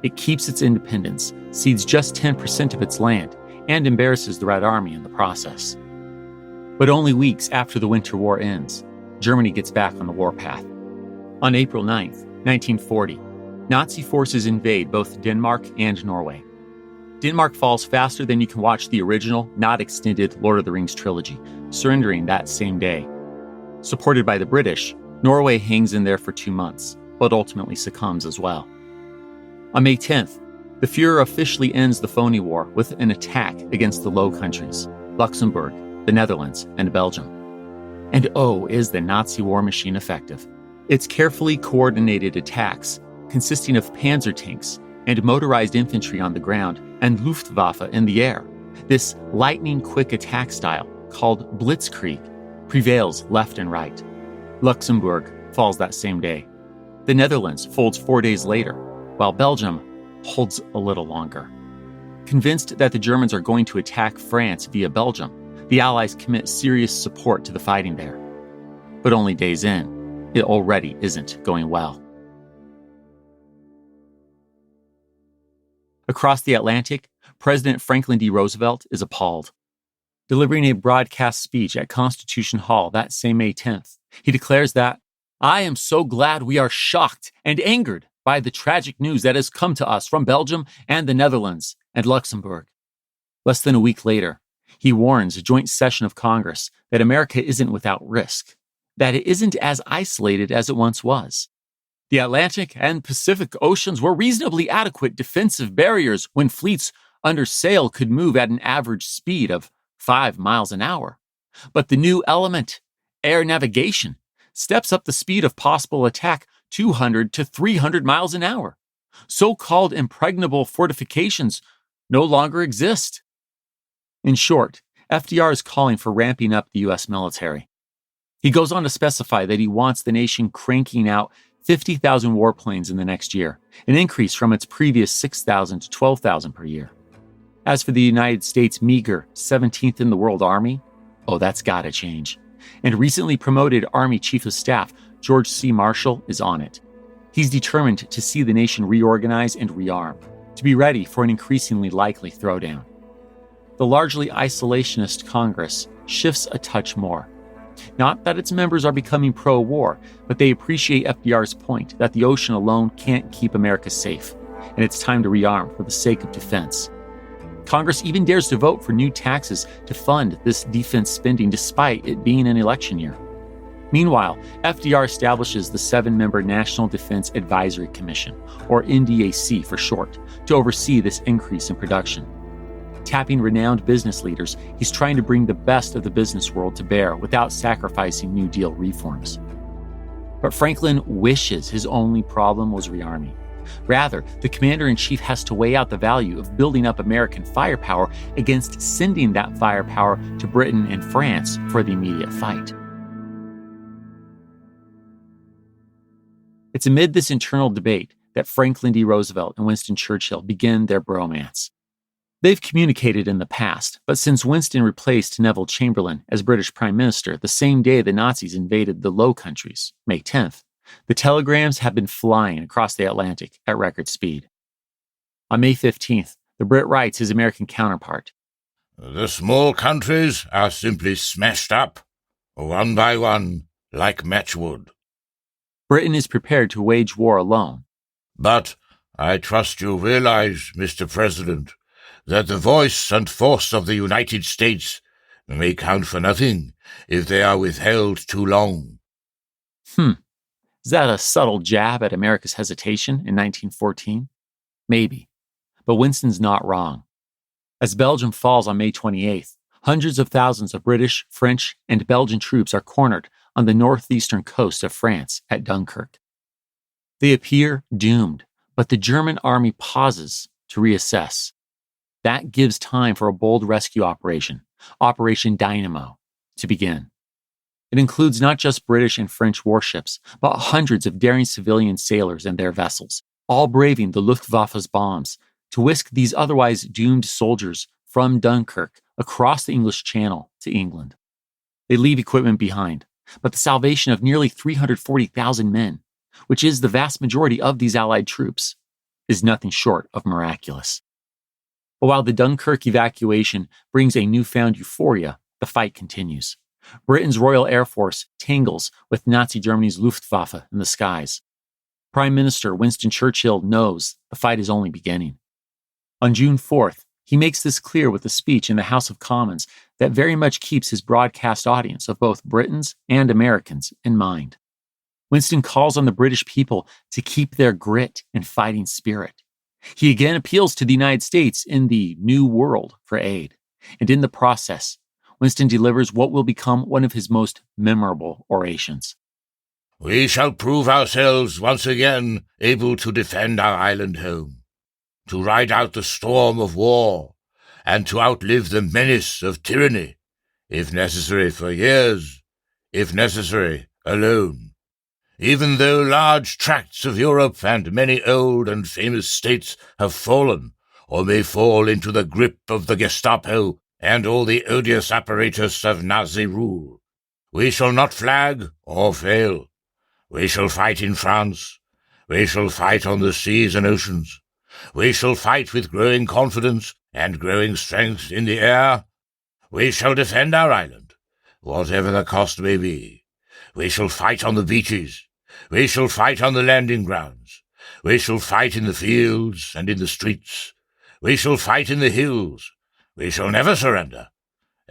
it keeps its independence, cedes just 10% of its land, and embarrasses the Red Army in the process. But only weeks after the Winter War ends, Germany gets back on the warpath. On April 9th, 1940, Nazi forces invade both Denmark and Norway. Denmark falls faster than you can watch the original, not extended Lord of the Rings trilogy, surrendering that same day. Supported by the British, Norway hangs in there for 2 months, but ultimately succumbs as well. On May 10th, the Führer officially ends the Phony War with an attack against the Low Countries, Luxembourg, the Netherlands, and Belgium. And oh, is the Nazi war machine effective. Its carefully coordinated attacks, consisting of panzer tanks and motorized infantry on the ground and Luftwaffe in the air, this lightning-quick attack style, called blitzkrieg, prevails left and right. Luxembourg falls that same day. The Netherlands folds 4 days later, while Belgium holds a little longer. Convinced that the Germans are going to attack France via Belgium, the Allies commit serious support to the fighting there. But only days in, it already isn't going well. Across the Atlantic, President Franklin D. Roosevelt is appalled. Delivering a broadcast speech at Constitution Hall that same May 10th, he declares that, "I am so glad we are shocked and angered by the tragic news that has come to us from Belgium and the Netherlands and Luxembourg." Less than a week later, He warns a joint session of Congress that America isn't without risk, that it isn't as isolated as it once was. The Atlantic and Pacific Oceans were reasonably adequate defensive barriers when fleets under sail could move at an average speed of 5 miles an hour. But the new element, air navigation, steps up the speed of possible attack 200 to 300 miles an hour. So-called impregnable fortifications no longer exist. In short, FDR is calling for ramping up the U.S. military. He goes on to specify that he wants the nation cranking out 50,000 warplanes in the next year, an increase from its previous 6,000 to 12,000 per year. As for the United States' meager 17th in the world Army, that's gotta change. And recently promoted Army Chief of Staff George C. Marshall is on it. He's determined to see the nation reorganize and rearm, to be ready for an increasingly likely throwdown. The largely isolationist Congress shifts a touch more. Not that its members are becoming pro-war, but they appreciate FDR's point that the ocean alone can't keep America safe, and it's time to rearm for the sake of defense. Congress even dares to vote for new taxes to fund this defense spending despite it being an election year. Meanwhile, FDR establishes the 7-member National Defense Advisory Commission, or NDAC for short, to oversee this increase in production. Tapping renowned business leaders, he's trying to bring the best of the business world to bear without sacrificing New Deal reforms. But Franklin wishes his only problem was rearming. Rather, the commander-in-chief has to weigh out the value of building up American firepower against sending that firepower to Britain and France for the immediate fight. It's amid this internal debate that Franklin D. Roosevelt and Winston Churchill begin their bromance. They've communicated in the past, but since Winston replaced Neville Chamberlain as British Prime Minister the same day the Nazis invaded the Low Countries, May 10th, the telegrams have been flying across the Atlantic at record speed. On May 15th, the Brit writes his American counterpart, "The small countries are simply smashed up, one by one, like matchwood. Britain is prepared to wage war alone. But I trust you realize, Mr. President, that the voice and force of the United States may count for nothing if they are withheld too long." Is that a subtle jab at America's hesitation in 1914? Maybe. But Winston's not wrong. As Belgium falls on May 28th, hundreds of thousands of British, French, and Belgian troops are cornered on the northeastern coast of France at Dunkirk. They appear doomed, but the German army pauses to reassess. That gives time for a bold rescue operation, Operation Dynamo, to begin. It includes not just British and French warships, but hundreds of daring civilian sailors and their vessels, all braving the Luftwaffe's bombs to whisk these otherwise doomed soldiers from Dunkirk across the English Channel to England. They leave equipment behind, but the salvation of nearly 340,000 men, which is the vast majority of these Allied troops, is nothing short of miraculous. But while the Dunkirk evacuation brings a newfound euphoria, the fight continues. Britain's Royal Air Force tangles with Nazi Germany's Luftwaffe in the skies. Prime Minister Winston Churchill knows the fight is only beginning. On June 4th, he makes this clear with a speech in the House of Commons that very much keeps his broadcast audience of both Britons and Americans in mind. Winston calls on the British people to keep their grit and fighting spirit. He again appeals to the United States in the New World for aid, and in the process, Winston delivers what will become one of his most memorable orations. "We shall prove ourselves once again able to defend our island home, to ride out the storm of war, and to outlive the menace of tyranny, if necessary for years, if necessary alone. Even though large tracts of Europe and many old and famous states have fallen, or may fall into the grip of the Gestapo and all the odious apparatus of Nazi rule, we shall not flag or fail. We shall fight in France. We shall fight on the seas and oceans. We shall fight with growing confidence and growing strength in the air. We shall defend our island, whatever the cost may be. We shall fight on the beaches. We shall fight on the landing grounds. We shall fight in the fields and in the streets. We shall fight in the hills. We shall never surrender.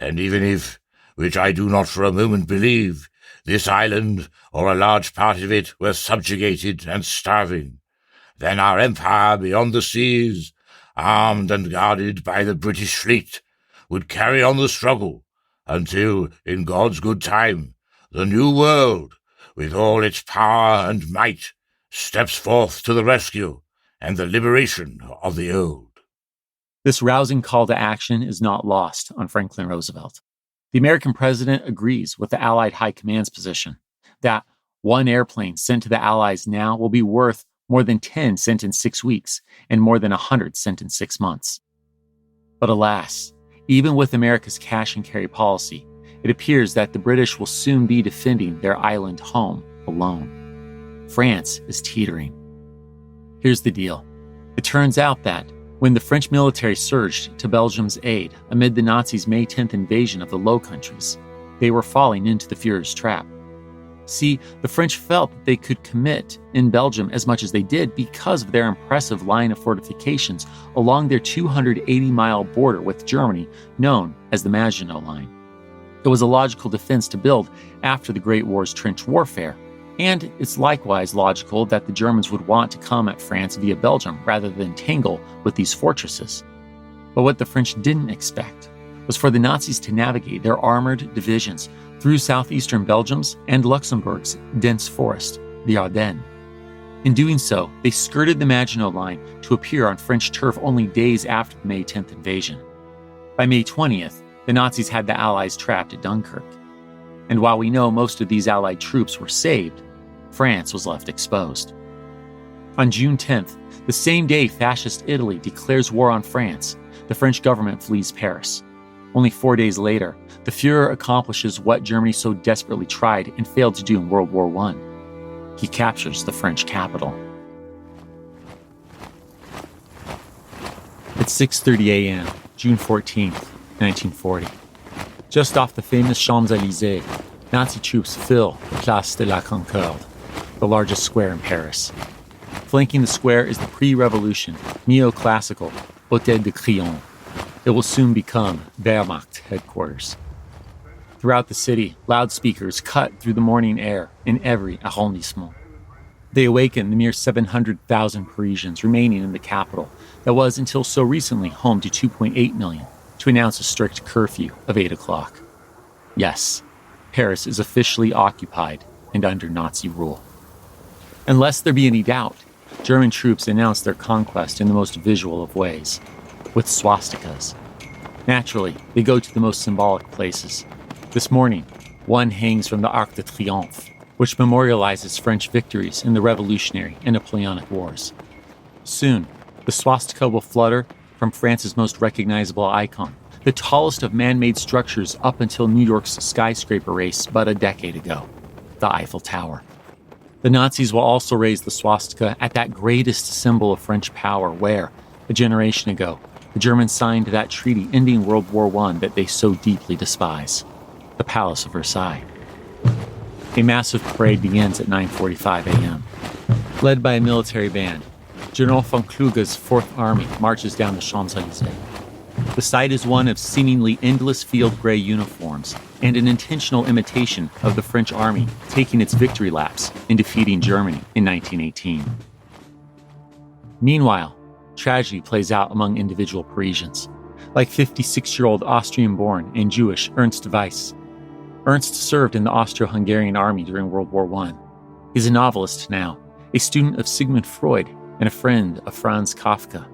And even if, which I do not for a moment believe, this island, or a large part of it, were subjugated and starving, then our empire beyond the seas, armed and guarded by the British fleet, would carry on the struggle until, in God's good time, the New World, with all its power and might, steps forth to the rescue and the liberation of the old. This rousing call to action is not lost on Franklin Roosevelt. The American president agrees with the Allied High Command's position that one airplane sent to the Allies now will be worth more than 10 sent in 6 weeks and more than 100 sent in 6 months. But alas, even with America's cash and carry policy, it appears that the British will soon be defending their island home alone. France is teetering. Here's the deal. It turns out that when the French military surged to Belgium's aid amid the Nazis' May 10th invasion of the Low Countries, they were falling into the Führer's trap. See, the French felt that they could commit in Belgium as much as they did because of their impressive line of fortifications along their 280-mile border with Germany, known as the Maginot Line. It was a logical defense to build after the Great War's trench warfare, and it's likewise logical that the Germans would want to come at France via Belgium rather than tangle with these fortresses. But what the French didn't expect was for the Nazis to navigate their armored divisions through southeastern Belgium's and Luxembourg's dense forest, the Ardennes. In doing so, they skirted the Maginot Line to appear on French turf only days after the May 10th invasion. By May 20th, the Nazis had the Allies trapped at Dunkirk. And while we know most of these Allied troops were saved, France was left exposed. On June 10th, the same day fascist Italy declares war on France, the French government flees Paris. Only 4 days later, the Führer accomplishes what Germany so desperately tried and failed to do in World War I. He captures the French capital. At 6:30 a.m., June 14th, 1940, just off the famous Champs-Élysées, Nazi troops fill the Place de la Concorde, the largest square in Paris. Flanking the square is the pre-revolution, neoclassical Hôtel de Crillon. It will soon become Wehrmacht headquarters. Throughout the city, loudspeakers cut through the morning air in every arrondissement. They awaken the mere 700,000 Parisians remaining in the capital that was until so recently home to 2.8 million to announce a strict curfew of 8 o'clock. Yes, Paris is officially occupied and under Nazi rule. And lest there be any doubt, German troops announce their conquest in the most visual of ways, with swastikas. Naturally, they go to the most symbolic places. This morning, one hangs from the Arc de Triomphe, which memorializes French victories in the Revolutionary and Napoleonic Wars. Soon, the swastika will flutter from France's most recognizable icon, the tallest of man-made structures up until New York's skyscraper race but a decade ago, the Eiffel Tower. The Nazis will also raise the swastika at that greatest symbol of French power where, a generation ago, the Germans signed that treaty ending World War I that they so deeply despise, the Palace of Versailles. A massive parade begins at 9:45 a.m. Led by a military band, General von Kluge's 4th Army marches down the Champs-Élysées. The sight is one of seemingly endless field gray uniforms and an intentional imitation of the French army taking its victory laps in defeating Germany in 1918. Meanwhile, tragedy plays out among individual Parisians, like 56-year-old Austrian-born and Jewish Ernst Weiss. Ernst served in the Austro-Hungarian army during World War I. He's a novelist now, a student of Sigmund Freud and a friend of Franz Kafka.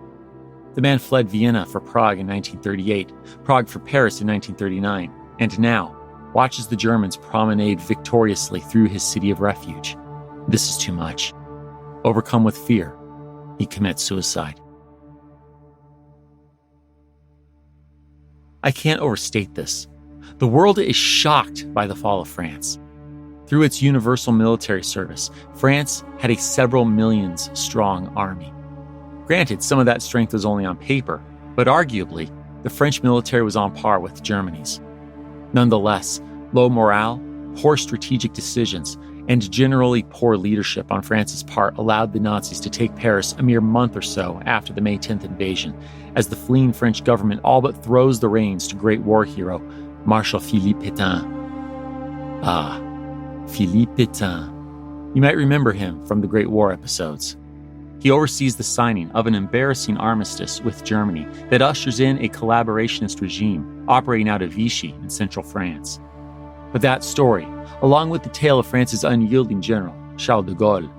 The man fled Vienna for Prague in 1938, Prague for Paris in 1939, and now watches the Germans promenade victoriously through his city of refuge. This is too much. Overcome with fear, he commits suicide. I can't overstate this. The world is shocked by the fall of France. Through its universal military service, France had a several millions strong army. Granted, some of that strength was only on paper, but arguably, the French military was on par with Germany's. Nonetheless, low morale, poor strategic decisions, and generally poor leadership on France's part allowed the Nazis to take Paris a mere month or so after the May 10th invasion, as the fleeing French government all but throws the reins to great war hero Marshal Philippe Pétain. Ah, Philippe Pétain. You might remember him from the Great War episodes. He oversees the signing of an embarrassing armistice with Germany that ushers in a collaborationist regime operating out of Vichy in central France. But that story, along with the tale of France's unyielding general, Charles de Gaulle,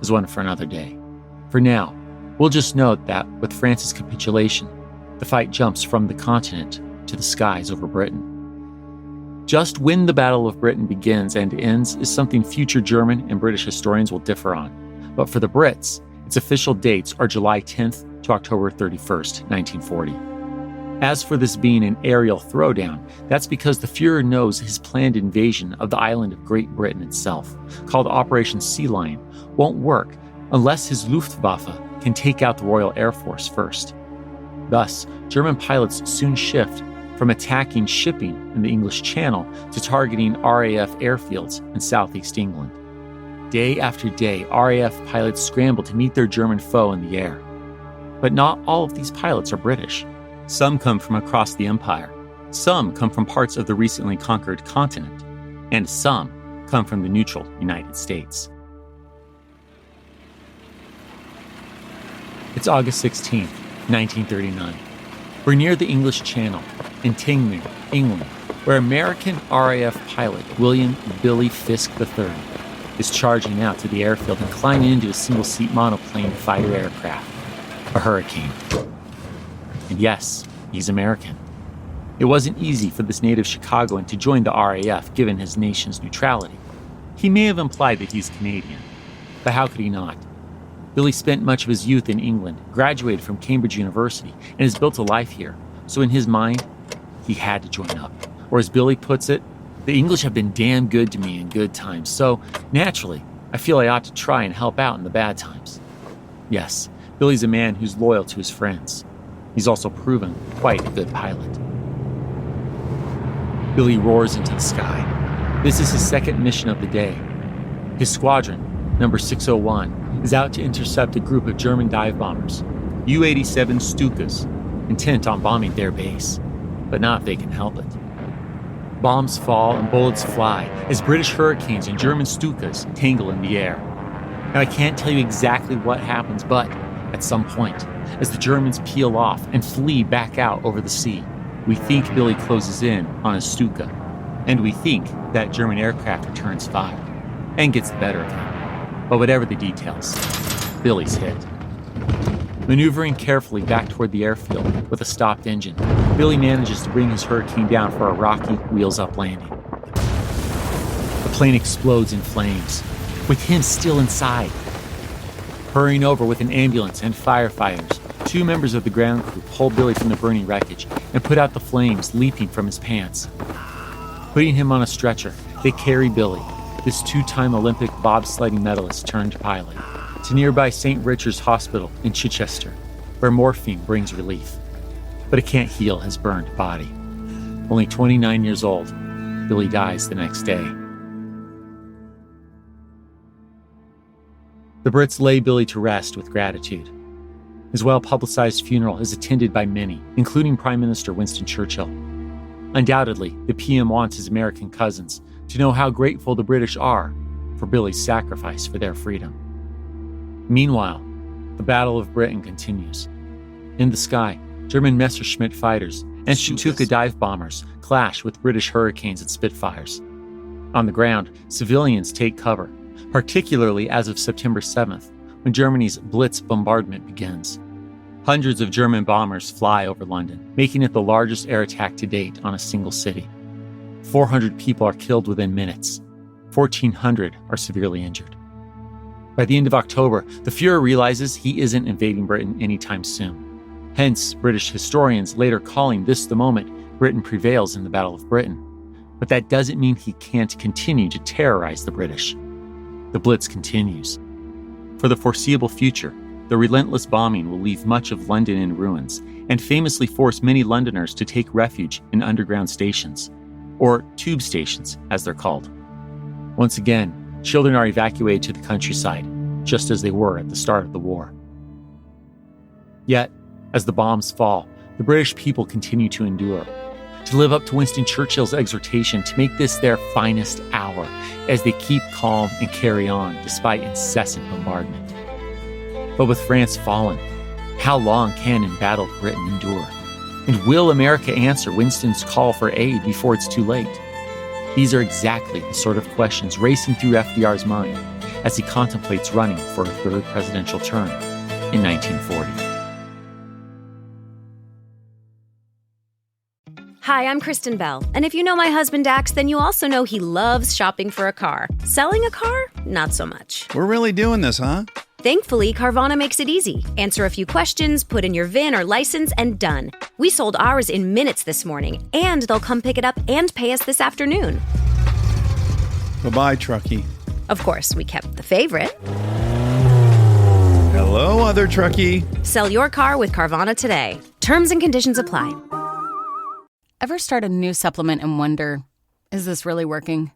is one for another day. For now, we'll just note that with France's capitulation, the fight jumps from the continent to the skies over Britain. Just when the Battle of Britain begins and ends is something future German and British historians will differ on. But for the Brits, its official dates are July 10th to October 31st, 1940. As for this being an aerial throwdown, that's because the Führer knows his planned invasion of the island of Great Britain itself, called Operation Sea Lion, won't work unless his Luftwaffe can take out the Royal Air Force first. Thus, German pilots soon shift from attacking shipping in the English Channel to targeting RAF airfields in southeast England. Day after day, RAF pilots scramble to meet their German foe in the air. But not all of these pilots are British. Some come from across the empire, some come from parts of the recently conquered continent, and some come from the neutral United States. It's August 16th, 1939. We're near the English Channel, entangling, England, where American RAF pilot William Billy Fisk III is charging out to the airfield and climbing into a single-seat monoplane fighter aircraft, a Hurricane. And yes, he's American. It wasn't easy for this native Chicagoan to join the RAF given his nation's neutrality. He may have implied that he's Canadian, but how could he not? Billy spent much of his youth in England, graduated from Cambridge University, and has built a life here. So in his mind, he had to join up. Or as Billy puts it, the English have been damn good to me in good times, so naturally, I feel I ought to try and help out in the bad times. Yes, Billy's a man who's loyal to his friends. He's also proven quite a good pilot. Billy roars into the sky. This is his second mission of the day. His squadron, number 601, is out to intercept a group of German dive bombers, U-87 Stukas, intent on bombing their base, but not if they can help it. Bombs fall and bullets fly as British Hurricanes and German Stukas tangle in the air. Now, I can't tell you exactly what happens, but at some point, as the Germans peel off and flee back out over the sea, we think Billy closes in on a Stuka, and we think that German aircraft returns fire and gets the better of him. But whatever the details, Billy's hit. Maneuvering carefully back toward the airfield with a stopped engine, Billy manages to bring his Hurricane down for a rocky, wheels-up landing. The plane explodes in flames, with him still inside. Hurrying over with an ambulance and firefighters, two members of the ground crew pull Billy from the burning wreckage and put out the flames leaping from his pants. Putting him on a stretcher, they carry Billy, this two-time Olympic bobsledding medalist turned pilot, to nearby St. Richard's Hospital in Chichester, where morphine brings relief. But it can't heal his burned body. Only 29 years old, Billy dies the next day. The Brits lay Billy to rest with gratitude. His well-publicized funeral is attended by many, including Prime Minister Winston Churchill. Undoubtedly, the PM wants his American cousins to know how grateful the British are for Billy's sacrifice for their freedom. Meanwhile, the Battle of Britain continues. In the sky, German Messerschmitt fighters and Stuka dive bombers clash with British Hurricanes and Spitfires. On the ground, civilians take cover, particularly as of September 7th, when Germany's Blitz bombardment begins. Hundreds of German bombers fly over London, making it the largest air attack to date on a single city. 400 people are killed within minutes. 1,400 are severely injured. By the end of October, the Führer realizes he isn't invading Britain anytime soon. Hence, British historians later calling this the moment Britain prevails in the Battle of Britain. But that doesn't mean he can't continue to terrorize the British. The Blitz continues. For the foreseeable future, the relentless bombing will leave much of London in ruins and famously force many Londoners to take refuge in underground stations, or tube stations, as they're called. Once again, children are evacuated to the countryside, just as they were at the start of the war. Yet, as the bombs fall, the British people continue to endure. to live up to Winston Churchill's exhortation to make this their finest hour as they keep calm and carry on despite incessant bombardment. But with France fallen, how long can embattled Britain endure? And will America answer Winston's call for aid before it's too late? These are exactly the sort of questions racing through FDR's mind as he contemplates running for a third presidential term in 1940. Hi, I'm Kristen Bell, and if you know my husband Dax, then you also know he loves shopping for a car. Selling a car? Not so much. We're really doing this, huh? Thankfully, Carvana makes it easy. Answer a few questions, put in your VIN or license, and done. We sold ours in minutes this morning, and they'll come pick it up and pay us this afternoon. Bye-bye, Truckee. Of course, we kept the favorite. Hello, other Truckee. Sell your car with Carvana today. Terms and conditions apply. Ever start a new supplement and wonder, is this really working?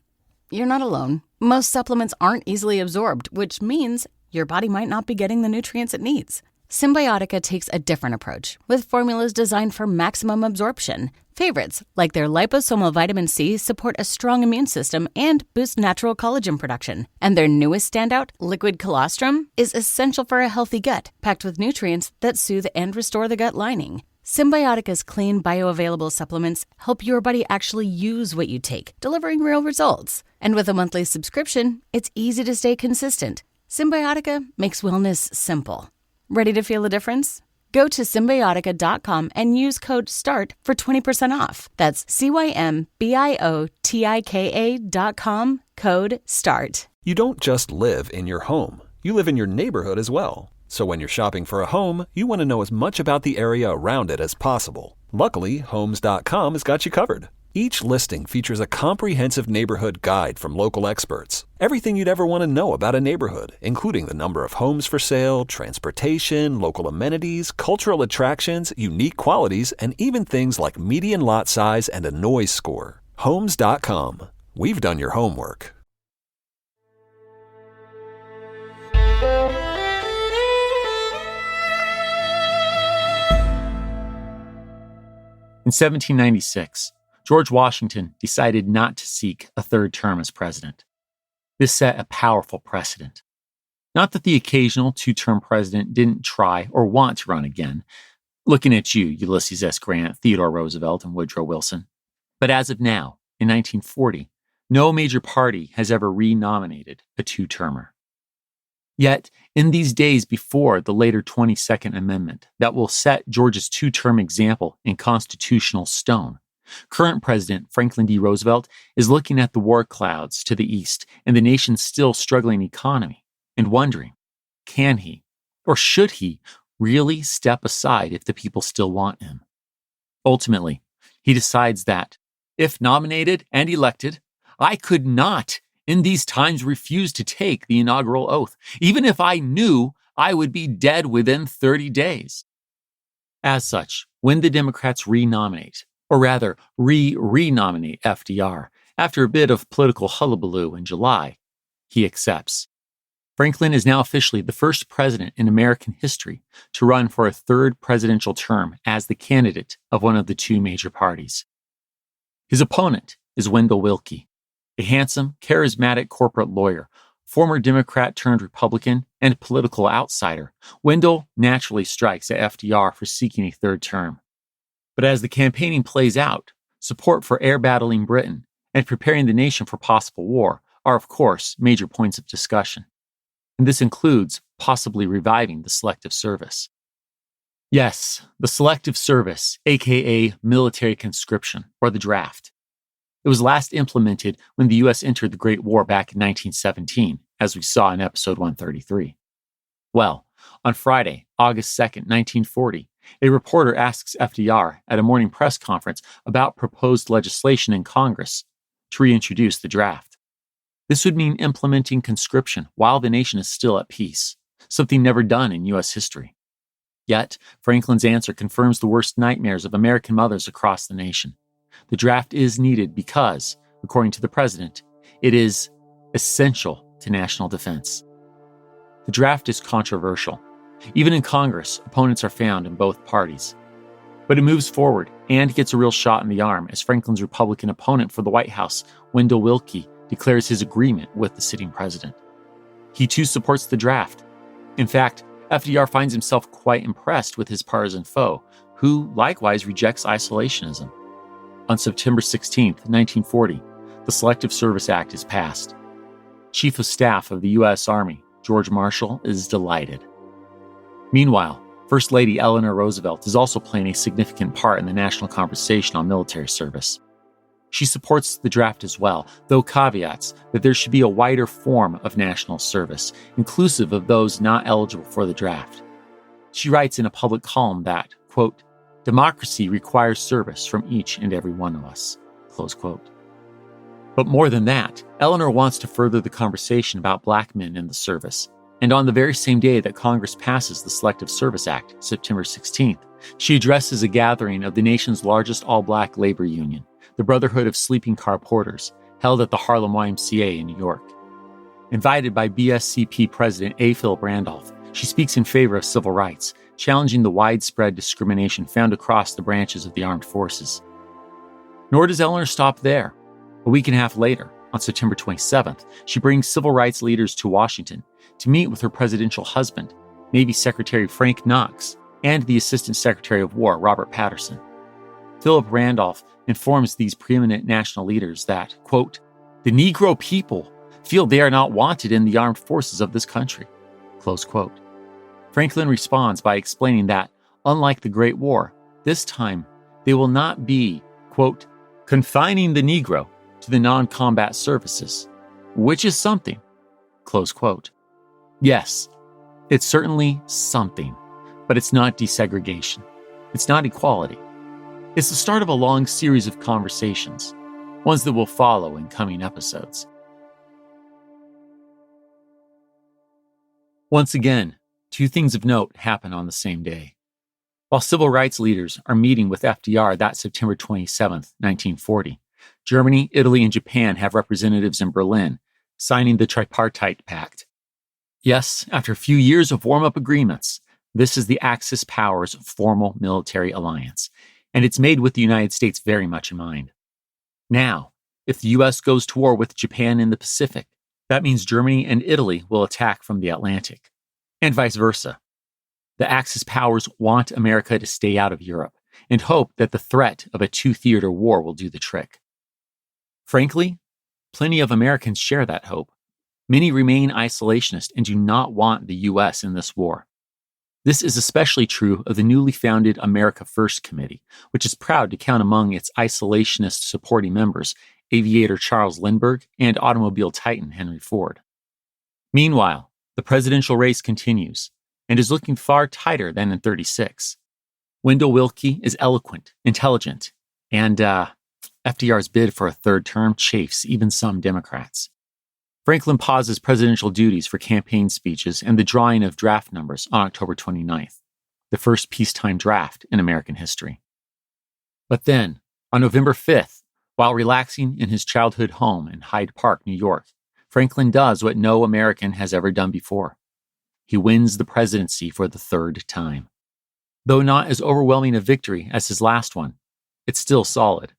You're not alone. Most supplements aren't easily absorbed, which means your body might not be getting the nutrients it needs. Symbiotica takes a different approach, with formulas designed for maximum absorption. Favorites, like their liposomal vitamin C, support a strong immune system and boost natural collagen production. And their newest standout, liquid colostrum, is essential for a healthy gut, packed with nutrients that soothe and restore the gut lining. Symbiotica's clean, bioavailable supplements help your body actually use what you take, delivering real results. And with a monthly subscription, it's easy to stay consistent. Symbiotica makes wellness simple. Ready to feel a difference? Go to Symbiotica.com and use code START for 20% off. That's CYMBIOTIKA.com, code START. You don't just live in your home. You live in your neighborhood as well. So when you're shopping for a home, you want to know as much about the area around it as possible. Luckily, Homes.com has got you covered. Each listing features a comprehensive neighborhood guide from local experts. Everything you'd ever want to know about a neighborhood, including the number of homes for sale, transportation, local amenities, cultural attractions, unique qualities, and even things like median lot size and a noise score. Homes.com. We've done your homework. In 1796, George Washington decided not to seek a third term as president. This set a powerful precedent. Not that the occasional two-term president didn't try or want to run again, looking at you, Ulysses S. Grant, Theodore Roosevelt, and Woodrow Wilson. But as of now, in 1940, no major party has ever renominated a two-termer. Yet, in these days before the later 22nd Amendment that will set Georgia's two-term example in constitutional stone, current President Franklin D. Roosevelt is looking at the war clouds to the east and the nation's still struggling economy and wondering, can he, or should he, really step aside if the people still want him? Ultimately, he decides that, if nominated and elected, I could not in these times refuse to take the inaugural oath, even if I knew I would be dead within 30 days. As such, when the Democrats renominate, or rather re-renominate FDR, after a bit of political hullabaloo in July, he accepts. Franklin is now officially the first president in American history to run for a third presidential term as the candidate of one of the two major parties. His opponent is Wendell Willkie, a handsome, charismatic corporate lawyer, former Democrat turned Republican, and political outsider. Wendell naturally strikes at FDR for seeking a third term. But as the campaigning plays out, support for air battling Britain and preparing the nation for possible war are, of course, major points of discussion. And this includes possibly reviving the Selective Service. Yes, the Selective Service, aka military conscription, or the draft. It was last implemented when the U.S. entered the Great War back in 1917, as we saw in episode 133. Well, on Friday, August 2nd, 1940, a reporter asks FDR at a morning press conference about proposed legislation in Congress to reintroduce the draft. This would mean implementing conscription while the nation is still at peace, something never done in U.S. history. Yet, Franklin's answer confirms the worst nightmares of American mothers across the nation. The draft is needed because, according to the president, it is essential to national defense. The draft is controversial. Even in Congress, opponents are found in both parties. But it moves forward and gets a real shot in the arm as Franklin's Republican opponent for the White House, Wendell Willkie, declares his agreement with the sitting president. He too supports the draft. In fact, FDR finds himself quite impressed with his partisan foe, who likewise rejects isolationism. On September 16, 1940, the Selective Service Act is passed. Chief of Staff of the U.S. Army, George Marshall, is delighted. Meanwhile, First Lady Eleanor Roosevelt is also playing a significant part in the national conversation on military service. She supports the draft as well, though caveats that there should be a wider form of national service, inclusive of those not eligible for the draft. She writes in a public column that, quote, "Democracy requires service from each and every one of us," close quote. But more than that, Eleanor wants to further the conversation about black men in the service. And on the very same day that Congress passes the Selective Service Act, September 16th, she addresses a gathering of the nation's largest all-black labor union, the Brotherhood of Sleeping Car Porters, held at the Harlem YMCA in New York. Invited by BSCP President A. Philip Randolph, she speaks in favor of civil rights, challenging the widespread discrimination found across the branches of the armed forces. Nor does Eleanor stop there. A week and a half later, on September 27th, she brings civil rights leaders to Washington to meet with her presidential husband, Navy Secretary Frank Knox, and the Assistant Secretary of War, Robert Patterson. Philip Randolph informs these preeminent national leaders that, quote, "The Negro people feel they are not wanted in the armed forces of this country," close quote. Franklin responds by explaining that, unlike the Great War, this time they will not be, quote, "confining the Negro to the non-combat services, which is something," close quote. Yes, it's certainly something, but it's not desegregation. It's not equality. It's the start of a long series of conversations, ones that will follow in coming episodes. Once again, two things of note happen on the same day. While civil rights leaders are meeting with FDR that September 27th, 1940, Germany, Italy, and Japan have representatives in Berlin, signing the Tripartite Pact. Yes, after a few years of warm-up agreements, this is the Axis powers' formal military alliance, and it's made with the United States very much in mind. Now, if the U.S. goes to war with Japan in the Pacific, that means Germany and Italy will attack from the Atlantic, and vice versa. The Axis powers want America to stay out of Europe and hope that the threat of a two-theater war will do the trick. Frankly, plenty of Americans share that hope. Many remain isolationist and do not want the U.S. in this war. This is especially true of the newly founded America First Committee, which is proud to count among its isolationist supporting members aviator Charles Lindbergh and automobile titan Henry Ford. Meanwhile, the presidential race continues and is looking far tighter than in '36. Wendell Willkie is eloquent, intelligent, and FDR's bid for a third term chafes even some Democrats. Franklin pauses presidential duties for campaign speeches and the drawing of draft numbers on October 29th, the first peacetime draft in American history. But then, on November 5th, while relaxing in his childhood home in Hyde Park, New York, Franklin does what no American has ever done before. He wins the presidency for the third time. Though not as overwhelming a victory as his last one, it's still solid.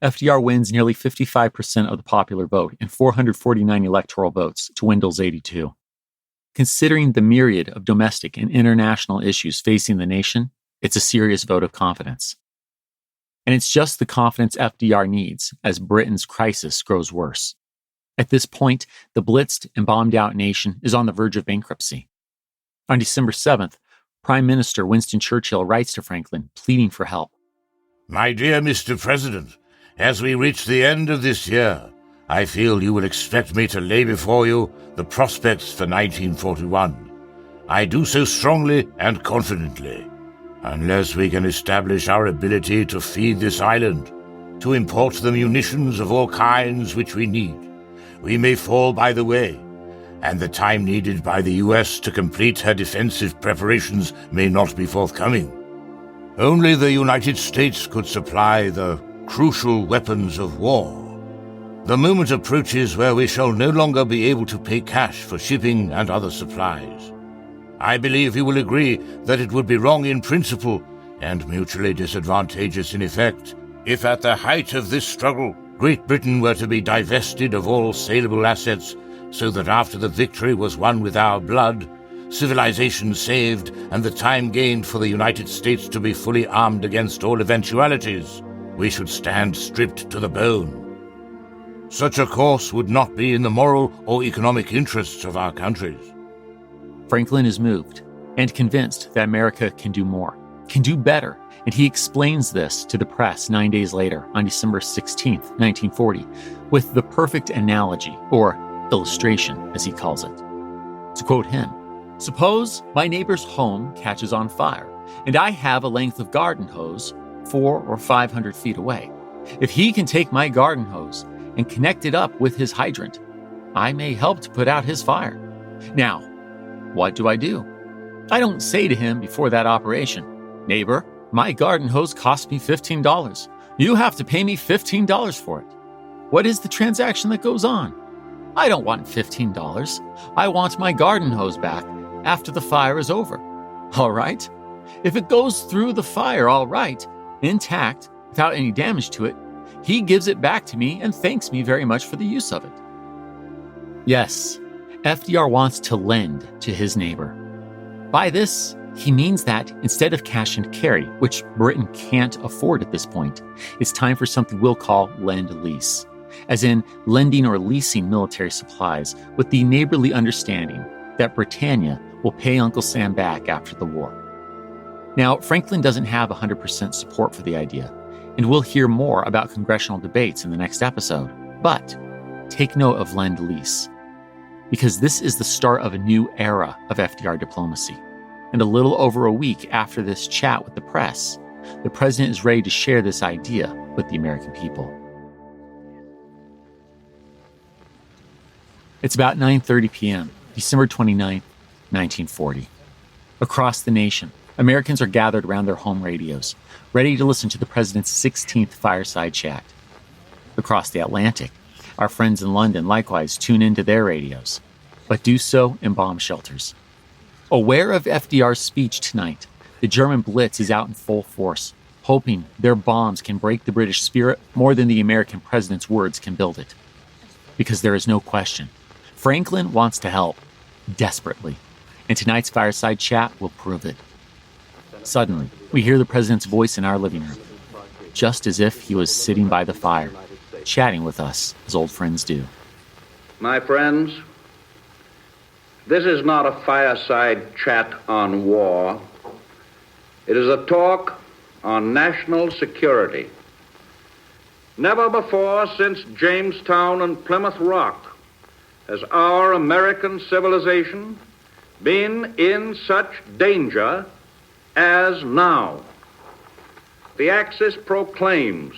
FDR wins nearly 55% of the popular vote and 449 electoral votes to Wendell's 82. Considering the myriad of domestic and international issues facing the nation, it's a serious vote of confidence. And it's just the confidence FDR needs as Britain's crisis grows worse. At this point, the blitzed and bombed out nation is on the verge of bankruptcy. On December 7th, Prime Minister Winston Churchill writes to Franklin, pleading for help. My dear Mr. President, as we reach the end of this year, I feel you will expect me to lay before you the prospects for 1941. I do so strongly and confidently. Unless we can establish our ability to feed this island, to import the munitions of all kinds which we need, we may fall by the way, and the time needed by the U.S. to complete her defensive preparations may not be forthcoming. Only the United States could supply the crucial weapons of war. The moment approaches where we shall no longer be able to pay cash for shipping and other supplies. I believe you will agree that it would be wrong in principle and mutually disadvantageous in effect. If at the height of this struggle, Great Britain were to be divested of all saleable assets, so that after the victory was won with our blood, civilization saved, and the time gained for the United States to be fully armed against all eventualities, we should stand stripped to the bone. Such a course would not be in the moral or economic interests of our countries. Franklin is moved and convinced that America can do more, can do better, and he explains this to the press 9 days later on December 16, 1940, with the perfect analogy, or illustration, as he calls it. To quote him, "Suppose my neighbor's home catches on fire, and I have a length of garden hose 400 or 500 feet away. If he can take my garden hose and connect it up with his hydrant, I may help to put out his fire. Now, what do? I don't say to him before that operation, 'Neighbor, my garden hose cost me $15. You have to pay me $15 for it.' What is the transaction that goes on? I don't want $15. I want my garden hose back after the fire is over. All right? If it goes through the fire all right, intact, without any damage to it, he gives it back to me and thanks me very much for the use of it." Yes, FDR wants to lend to his neighbor. By this, he means that instead of cash and carry, which Britain can't afford at this point, it's time for something we'll call lend-lease, as in lending or leasing military supplies with the neighborly understanding that Britannia will pay Uncle Sam back after the war. Now, Franklin doesn't have 100% support for the idea, and we'll hear more about congressional debates in the next episode. But take note of lend-lease, because this is the start of a new era of FDR diplomacy. And a little over a week after this chat with the press, the president is ready to share this idea with the American people. It's about 9:30 p.m., December 29, 1940. Across the nation, Americans are gathered around their home radios, ready to listen to the president's 16th fireside chat. Across the Atlantic, our friends in London likewise tune into their radios, but do so in bomb shelters. Aware of FDR's speech tonight, the German blitz is out in full force, hoping their bombs can break the British spirit more than the American president's words can build it. Because there is no question, Franklin wants to help, desperately, and tonight's fireside chat will prove it. Suddenly, we hear the president's voice in our living room, just as if he was sitting by the fire, chatting with us as old friends do. My friends, this is not a fireside chat on war. It is a talk on national security. Never before since Jamestown and Plymouth Rock has our American civilization been in such danger as now. The Axis proclaims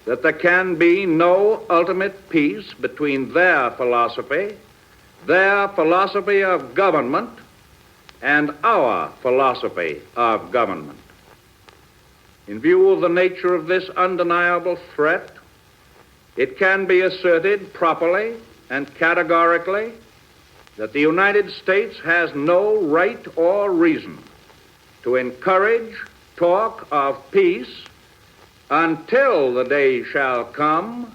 that there can be no ultimate peace between their philosophy of government, and our philosophy of government. In view of the nature of this undeniable threat, it can be asserted properly and categorically that the United States has no right or reason to encourage talk of peace until the day shall come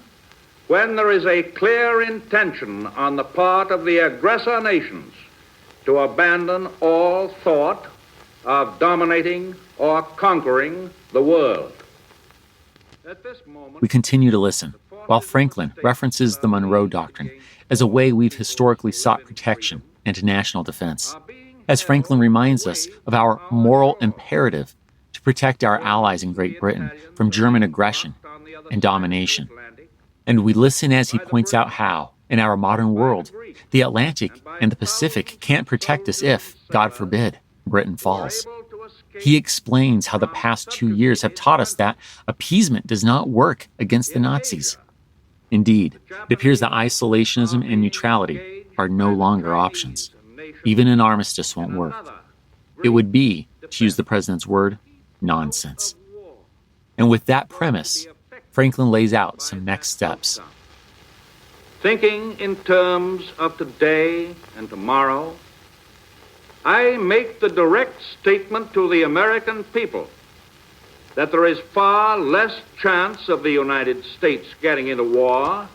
when there is a clear intention on the part of the aggressor nations to abandon all thought of dominating or conquering the world. At this moment, we continue to listen, while Franklin references the Monroe Doctrine as a way we've historically sought protection and national defense, as Franklin reminds us of our moral imperative to protect our allies in Great Britain from German aggression and domination. And we listen as he points out how, in our modern world, the Atlantic and the Pacific can't protect us if, God forbid, Britain falls. He explains how the past 2 years have taught us that appeasement does not work against the Nazis. Indeed, it appears that isolationism and neutrality are no longer options. Even an armistice won't work. It would be, to use the president's word, nonsense. And with that premise, Franklin lays out some next steps. Thinking in terms of today and tomorrow, I make the direct statement to the American people that there is far less chance of the United States getting into war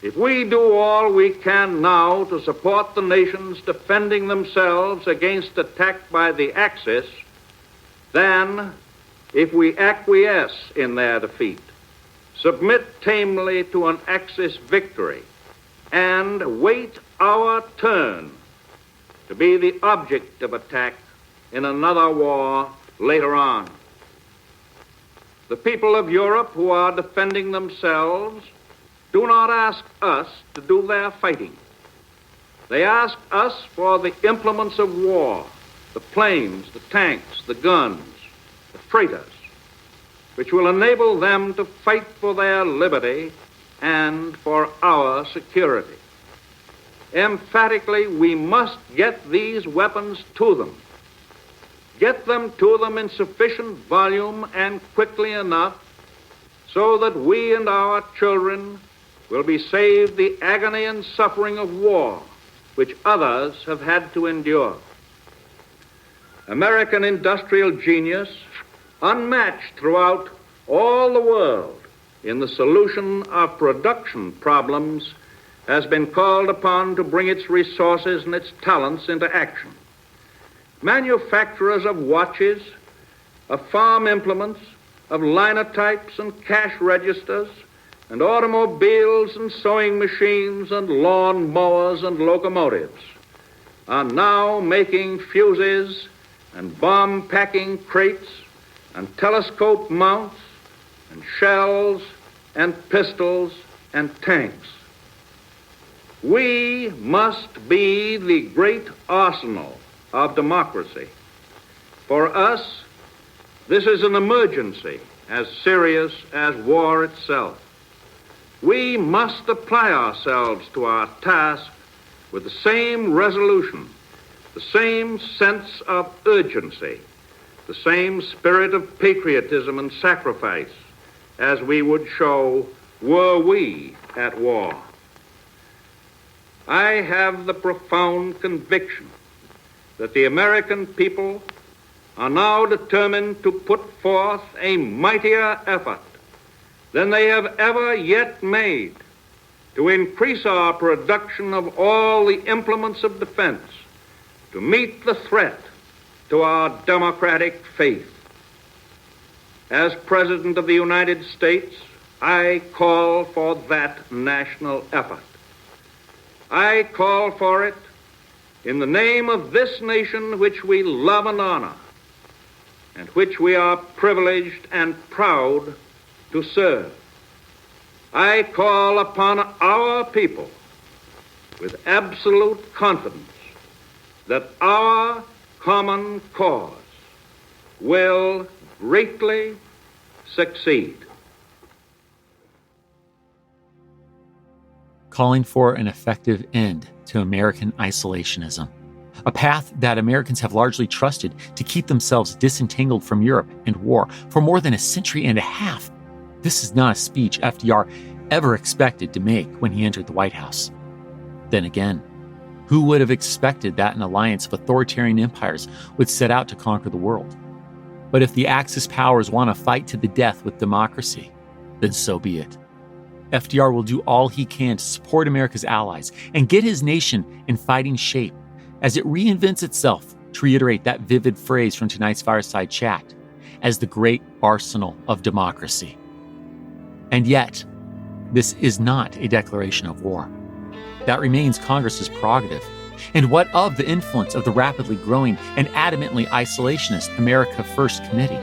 if we do all we can now to support the nations defending themselves against attack by the Axis than if we acquiesce in their defeat, submit tamely to an Axis victory, and wait our turn to be the object of attack in another war later on. The people of Europe who are defending themselves do not ask us to do their fighting. They ask us for the implements of war, the planes, the tanks, the guns, the freighters, which will enable them to fight for their liberty and for our security. Emphatically, we must get these weapons to them. Get them to them in sufficient volume and quickly enough so that we and our children will be saved the agony and suffering of war, which others have had to endure. American industrial genius, unmatched throughout all the world in the solution of production problems, has been called upon to bring its resources and its talents into action. Manufacturers of watches, of farm implements, of linotypes and cash registers, and automobiles and sewing machines and lawn mowers and locomotives are now making fuses and bomb-packing crates and telescope mounts and shells and pistols and tanks. We must be the great arsenal of democracy. For us, this is an emergency as serious as war itself. We must apply ourselves to our task with the same resolution, the same sense of urgency, the same spirit of patriotism and sacrifice as we would show were we at war. I have the profound conviction that the American people are now determined to put forth a mightier effort than they have ever yet made to increase our production of all the implements of defense to meet the threat to our democratic faith. As President of the United States, I call for that national effort. I call for it in the name of this nation which we love and honor, and which we are privileged and proud to serve. I call upon our people with absolute confidence that our common cause will greatly succeed. Calling for an effective end to American isolationism, a path that Americans have largely trusted to keep themselves disentangled from Europe and war for more than a century and a half. This is not a speech FDR ever expected to make when he entered the White House. Then again, who would have expected that an alliance of authoritarian empires would set out to conquer the world? But if the Axis powers want to fight to the death with democracy, then so be it. FDR will do all he can to support America's allies and get his nation in fighting shape as it reinvents itself, to reiterate that vivid phrase from tonight's Fireside Chat, as the great arsenal of democracy. And yet, this is not a declaration of war. That remains Congress's prerogative. And what of the influence of the rapidly growing and adamantly isolationist America First Committee?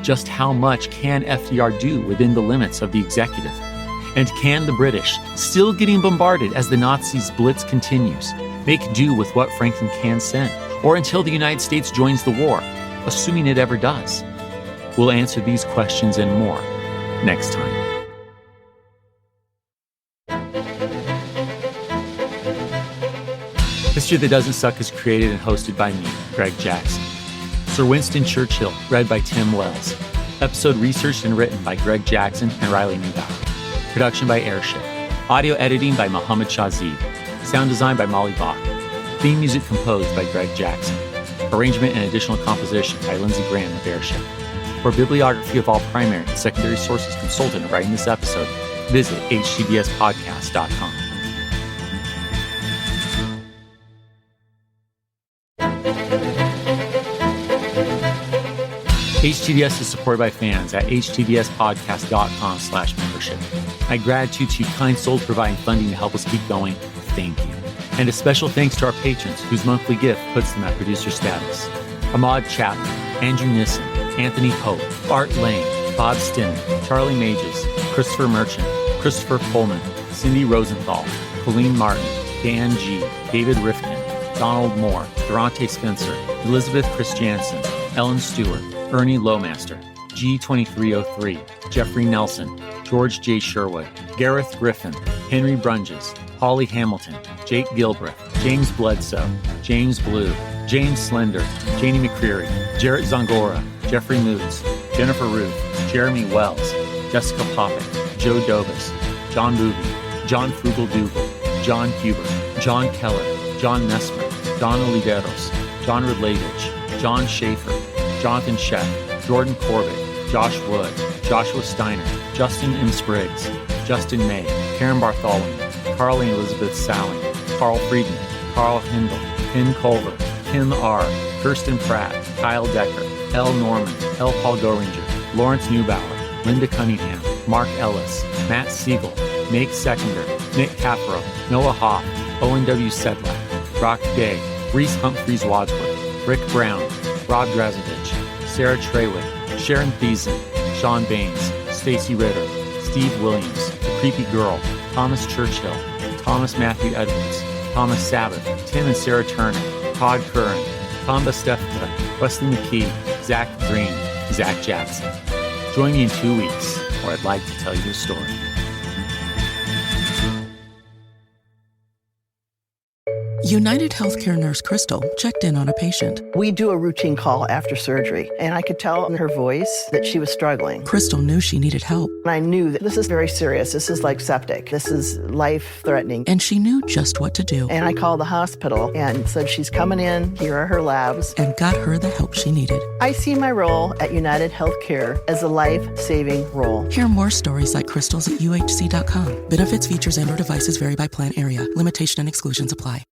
Just how much can FDR do within the limits of the executive? And can the British, still getting bombarded as the Nazis' blitz continues, make do with what Franklin can send, or until the United States joins the war, assuming it ever does? We'll answer these questions and more next time. History That Doesn't Suck is created and hosted by me, Greg Jackson. Sir Winston Churchill, read by Tim Wells. Episode researched and written by Greg Jackson and Riley Neubauer. Production by Airship. Audio editing by Mohammed Shahzeed. Sound design by Molly Bach. Theme music composed by Greg Jackson. Arrangement and additional composition by Lindsey Graham of Airship. For bibliography of all primary and secondary sources consulted in writing this episode, visit htbspodcast.com. HTBS is supported by fans at htbspodcast.com/membership. My gratitude to you kind souls providing funding to help us keep going. Thank you. And a special thanks to our patrons whose monthly gift puts them at producer status. Ahmad Chapman, Andrew Nissen, Anthony Hope, Art Lane, Bob Stinner, Charlie Mages, Christopher Merchant, Christopher Pullman, Cindy Rosenthal, Colleen Martin, Dan G., David Rifkin, Donald Moore, Durante Spencer, Elizabeth Chris Jansen, Ellen Stewart, Ernie Lowmaster, G2303, Jeffrey Nelson, George J. Sherwood, Gareth Griffin, Henry Brunges, Holly Hamilton, Jake Gilbreth, James Bledsoe, James Blue, James Slender, Janie McCreary, Jarrett Zongora, Jeffrey Moots, Jennifer Ruth, Jeremy Wells, Jessica Poppett, Joe Dobas, John Booby, John Frugal Dougal, John Huber, John Keller, John Nesmer, Don Oliveros, John Redlavich, John Schaefer, Jonathan Sheck, Jordan Corbett, Josh Wood, Joshua Steiner, Justin M. Spriggs, Justin May, Karen Bartholomew, Carly Elizabeth Sally, Carl Friedman, Carl Hindle, Ken Culver, Kim R., Kirsten Pratt, Kyle Decker, L. Norman, L. Paul Goringer, Lawrence Neubauer, Linda Cunningham, Mark Ellis, Matt Siegel, Nate Seconder, Nick Capro, Noah Hoff, Owen W. Sedlak, Brock Day, Reese Humphreys Wadsworth, Rick Brown, Rob Drazovich, Sarah Trewick, Sharon Thiessen, Sean Baines, Stacy Ritter, Steve Williams, The Creepy Girl, Thomas Churchill, Thomas Matthew Edwards, Thomas Sabbath, Tim and Sarah Turner, Todd Curran, Tom Bastefka, Wesley McKee, Zach Green, Zach Jackson. Join me in 2 weeks, or I'd like to tell you a story. United Healthcare nurse Crystal checked in on a patient. We do a routine call after surgery, and I could tell in her voice that she was struggling. Crystal knew she needed help. And I knew that this is very serious. This is like septic. This is life-threatening. And she knew just what to do. And I called the hospital and said, she's coming in, here are her labs. And got her the help she needed. I see my role at United Healthcare as a life-saving role. Hear more stories like Crystal's at uhc.com. Benefits, features, and/or devices vary by plan area. Limitation and exclusions apply.